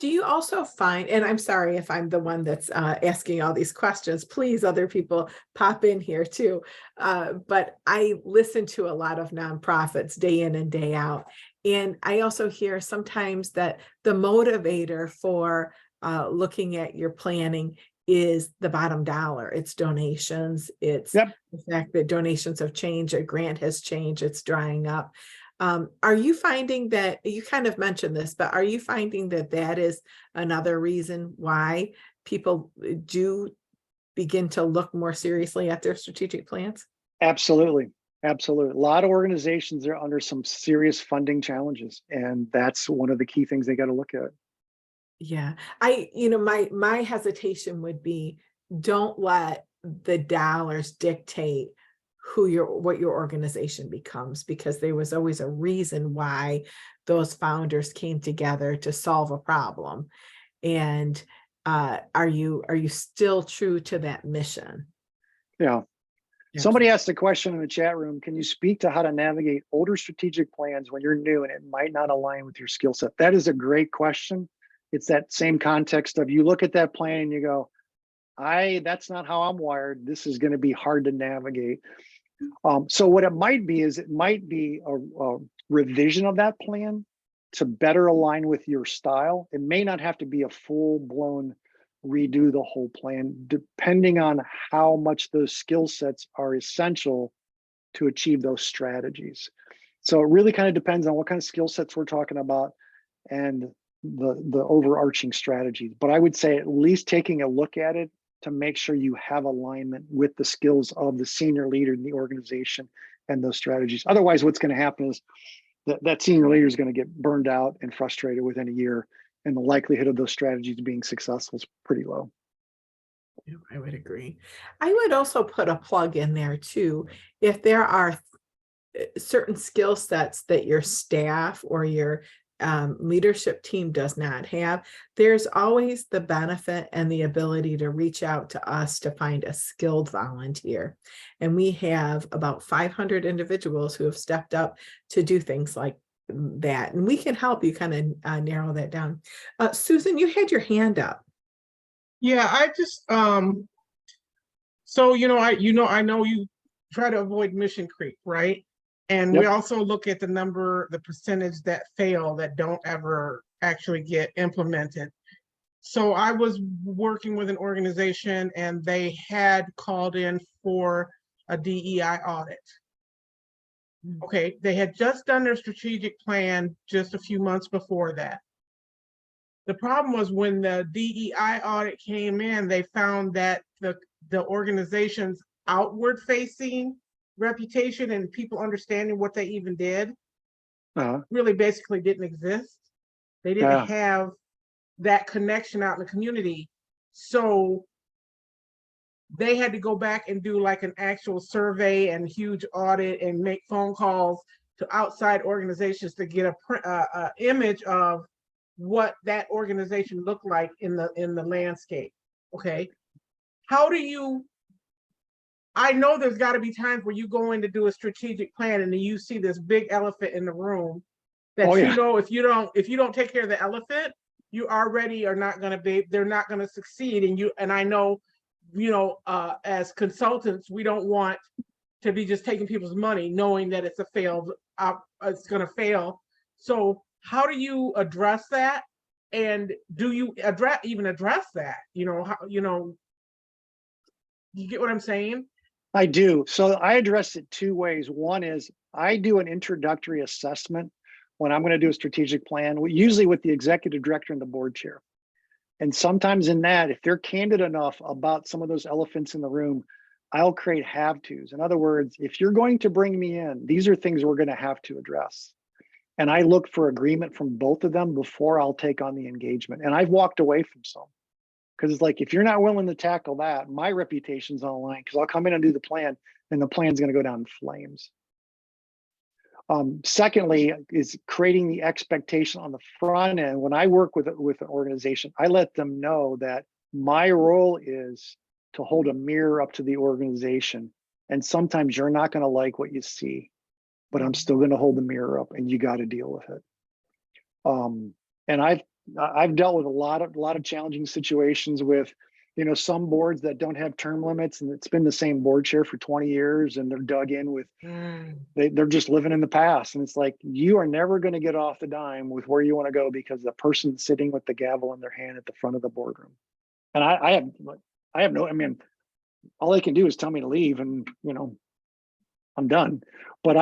Do you also find, and I'm sorry if I'm the one that's asking all these questions, please other people pop in here too. But I listen to a lot of nonprofits day in and day out. And I also hear sometimes that the motivator for looking at your planning is the bottom dollar. It's donations. It's the fact that donations have changed, a grant has changed, it's drying up. Are you finding that, you kind of mentioned this, but are you finding that that is another reason why people do begin to look more seriously at their strategic plans? Absolutely. Absolutely. A lot of organizations are under some serious funding challenges, and that's one of the key things they got to look at. Yeah, my hesitation would be, don't let the dollars dictate what your organization becomes, because there was always a reason why those founders came together to solve a problem. And are you still true to that mission? Yeah. Somebody asked a question in the chat room, can you speak to how to navigate older strategic plans when you're new and it might not align with your skill set? That is a great question. It's that same context of, you look at that plan and you go, that's not how I'm wired. This is going to be hard to navigate. So what it might be is, it might be a revision of that plan to better align with your style. It may not have to be a full-blown redo the whole plan, depending on how much those skill sets are essential to achieve those strategies. So it really kind of depends on what kind of skill sets we're talking about and the overarching strategies. But I would say at least taking a look at it to make sure you have alignment with the skills of the senior leader in the organization and those strategies. Otherwise, what's going to happen is that senior leader is going to get burned out and frustrated within a year, and the likelihood of those strategies being successful is pretty low. Yeah, I would agree. I would also put a plug in there too. If there are certain skill sets that your staff or your leadership team does not have, there's always the benefit and the ability to reach out to us to find a skilled volunteer. And we have about 500 individuals who have stepped up to do things like that. And we can help you kind of narrow that down. Susan, you had your hand up. Yeah, I just, so, I know you try to avoid mission creep, right? And we Yep. also look at the percentage that fail, that don't ever actually get implemented. So I was working with an organization and they had called in for a DEI audit. Okay, they had just done their strategic plan just a few months before that. The problem was when the DEI audit came in, they found that the organization's outward facing reputation and people understanding what they even did Uh-huh. really basically didn't exist. They didn't Yeah. have that connection out in the community. So they had to go back and do like an actual survey and huge audit and make phone calls to outside organizations to get a image of what that organization looked like in the landscape. Okay, how do you? I know there's got to be times where you go in to do a strategic plan and then you see this big elephant in the room that Oh, you yeah. know if you don't take care of the elephant, you already are not going to be. They're not going to succeed. And I know, as consultants, we don't want to be just taking people's money, knowing that it's it's going to fail. So how do you address that? And do you address that? You get what I'm saying? I do. So I address it two ways. One is I do an introductory assessment when I'm going to do a strategic plan, usually with the executive director and the board chair. And sometimes in that, if they're candid enough about some of those elephants in the room, I'll create have-tos. In other words, if you're going to bring me in, these are things we're going to have to address. And I look for agreement from both of them before I'll take on the engagement. And I've walked away from some. Because it's like, if you're not willing to tackle that, my reputation's on the line, because I'll come in and do the plan and the plan's going to go down in flames. Secondly, is creating the expectation on the front end. When I work with an organization, I let them know that my role is to hold a mirror up to the organization. And sometimes you're not going to like what you see, but I'm still going to hold the mirror up and you got to deal with it. And I've dealt with a lot of challenging situations with, some boards that don't have term limits, and it's been the same board chair for 20 years and they're dug in with, they're just living in the past. And it's like, you are never going to get off the dime with where you want to go because the person sitting with the gavel in their hand at the front of the boardroom. And I have no, all they can do is tell me to leave and, I'm done. But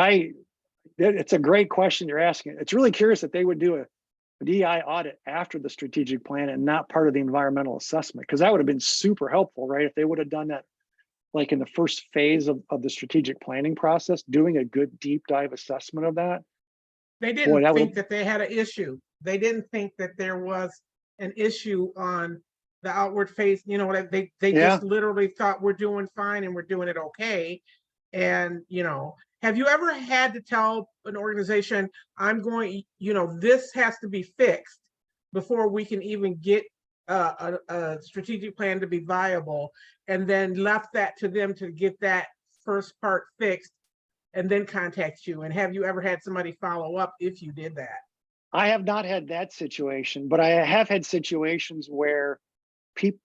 it's a great question you're asking. It's really curious that they would do a DEI audit after the strategic plan and not part of the environmental assessment, because that would have been super helpful, right? If they would have done that like in the first phase of the strategic planning process, doing a good deep dive assessment of that. They didn't think that they had an issue. They didn't think that there was an issue on the outward face. They just literally thought we're doing fine and we're doing it okay. And, have you ever had to tell an organization, this has to be fixed before we can even get a strategic plan to be viable, and then left that to them to get that first part fixed and then contact you? And have you ever had somebody follow up if you did that? I have not had that situation, but I have had situations where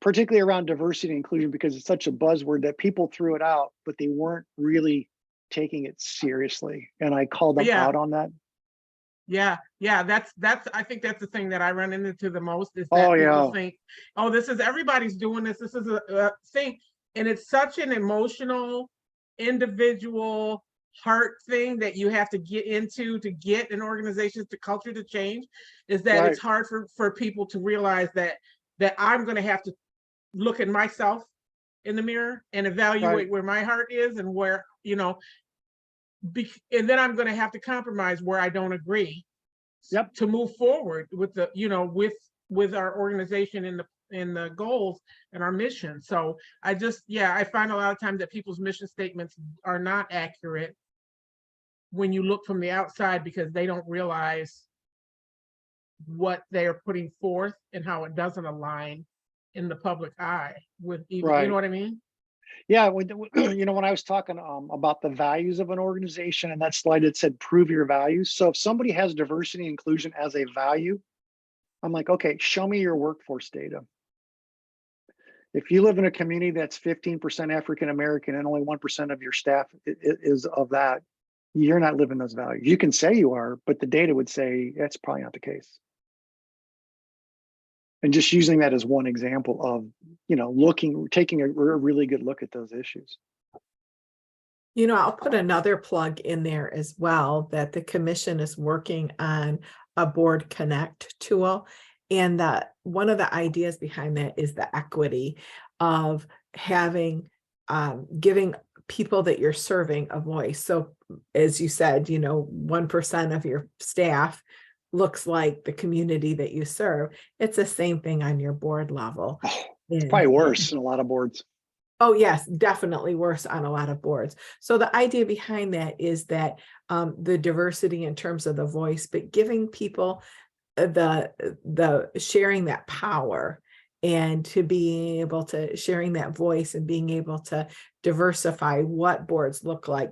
particularly around diversity and inclusion, because it's such a buzzword, that people threw it out, but they weren't really taking it seriously. And I called them out on that. Yeah. That's I think that's the thing that I run into the most, is that people think, everybody's doing this. This is a thing. And it's such an emotional, individual heart thing that you have to get into to get an organization's culture to change, is that it's hard for people to realize that I'm going to have to look at myself in the mirror and evaluate where my heart is and where, and then I'm going to have to compromise where I don't agree to move forward with the, with our organization in the goals and our mission. So I find a lot of times that people's mission statements are not accurate when you look from the outside, because they don't realize what they're putting forth and how it doesn't align in the public eye with even, you Right. know what I mean? Yeah, you know, when I was talking about the values of an organization, and that slide it said prove your values. So if somebody has diversity and inclusion as a value, I'm like, okay, show me your workforce data. If you live in a community that's 15% African American and only 1% of your staff is of that, you're not living those values. You can say you are, but the data would say that's probably not the case. And just using that as one example of, you know, taking a really good look at those issues. You know, I'll put another plug in there as well, that the commission is working on a board connect tool. And that one of the ideas behind that is the equity of having, giving people that you're serving a voice. So as you said, you know, 1% of your staff looks like the community that you serve. It's the same thing on your board level. It's probably And- worse in a lot of boards. Oh, yes, definitely worse on a lot of boards. So the idea behind that is that the diversity in terms of the voice, but giving people the sharing that power, and to being able to sharing that voice and being able to diversify what boards look like.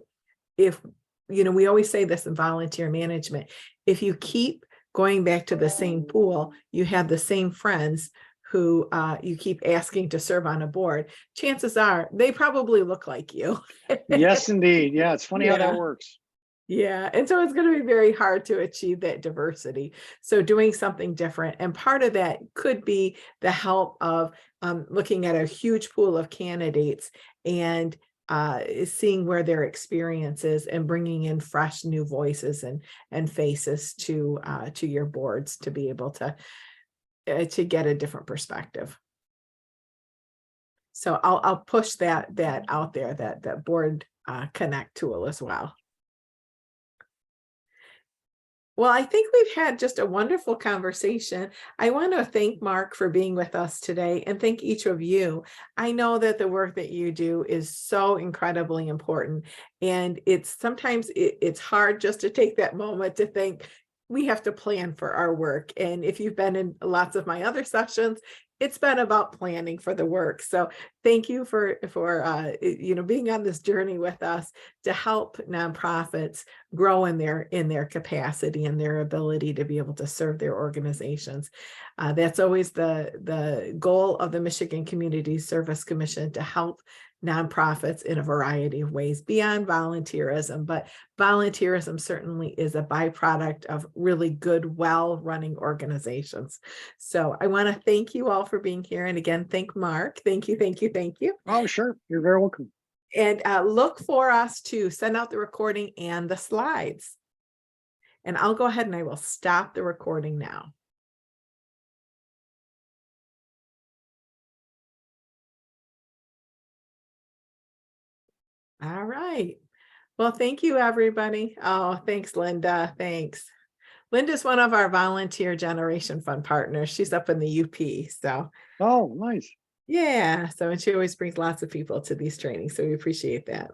If, you know, we always say this in volunteer management, if you keep going back to the same pool, you have the same friends who you keep asking to serve on a board, chances are they probably look like you. Yes, indeed. Yeah, it's funny how that Yeah. works. Yeah, and so it's going to be very hard to achieve that diversity. So doing something different, and part of that could be the help of looking at a huge pool of candidates and seeing where their experience is and bringing in fresh new voices and faces to your boards to be able to get a different perspective. So I'll push that out there, that board connect tool as well. Well, I think we've had just a wonderful conversation. I want to thank Mark for being with us today, and thank each of you. I know that the work that you do is so incredibly important, and sometimes it's hard just to take that moment to think we have to plan for our work. And if you've been in lots of my other sessions, it's been about planning for the work. So thank you for you know, being on this journey with us to help nonprofits grow in their capacity and their ability to be able to serve their organizations. That's always the goal of the Michigan Community Service Commission, to help nonprofits in a variety of ways beyond volunteerism. But volunteerism certainly is a byproduct of really good, well-running organizations. So I want to thank you all for being here. And again, thank Mark. Thank you, thank you, thank you. Oh, sure. You're very welcome. And look for us to send out the recording and the slides. And I'll go ahead and I will stop the recording now. All right. Well, thank you, everybody. Oh, thanks, Linda. Thanks. Linda's one of our volunteer generation fund partners. She's up in the UP. So Oh, nice. yeah. So, and she always brings lots of people to these trainings. So we appreciate that.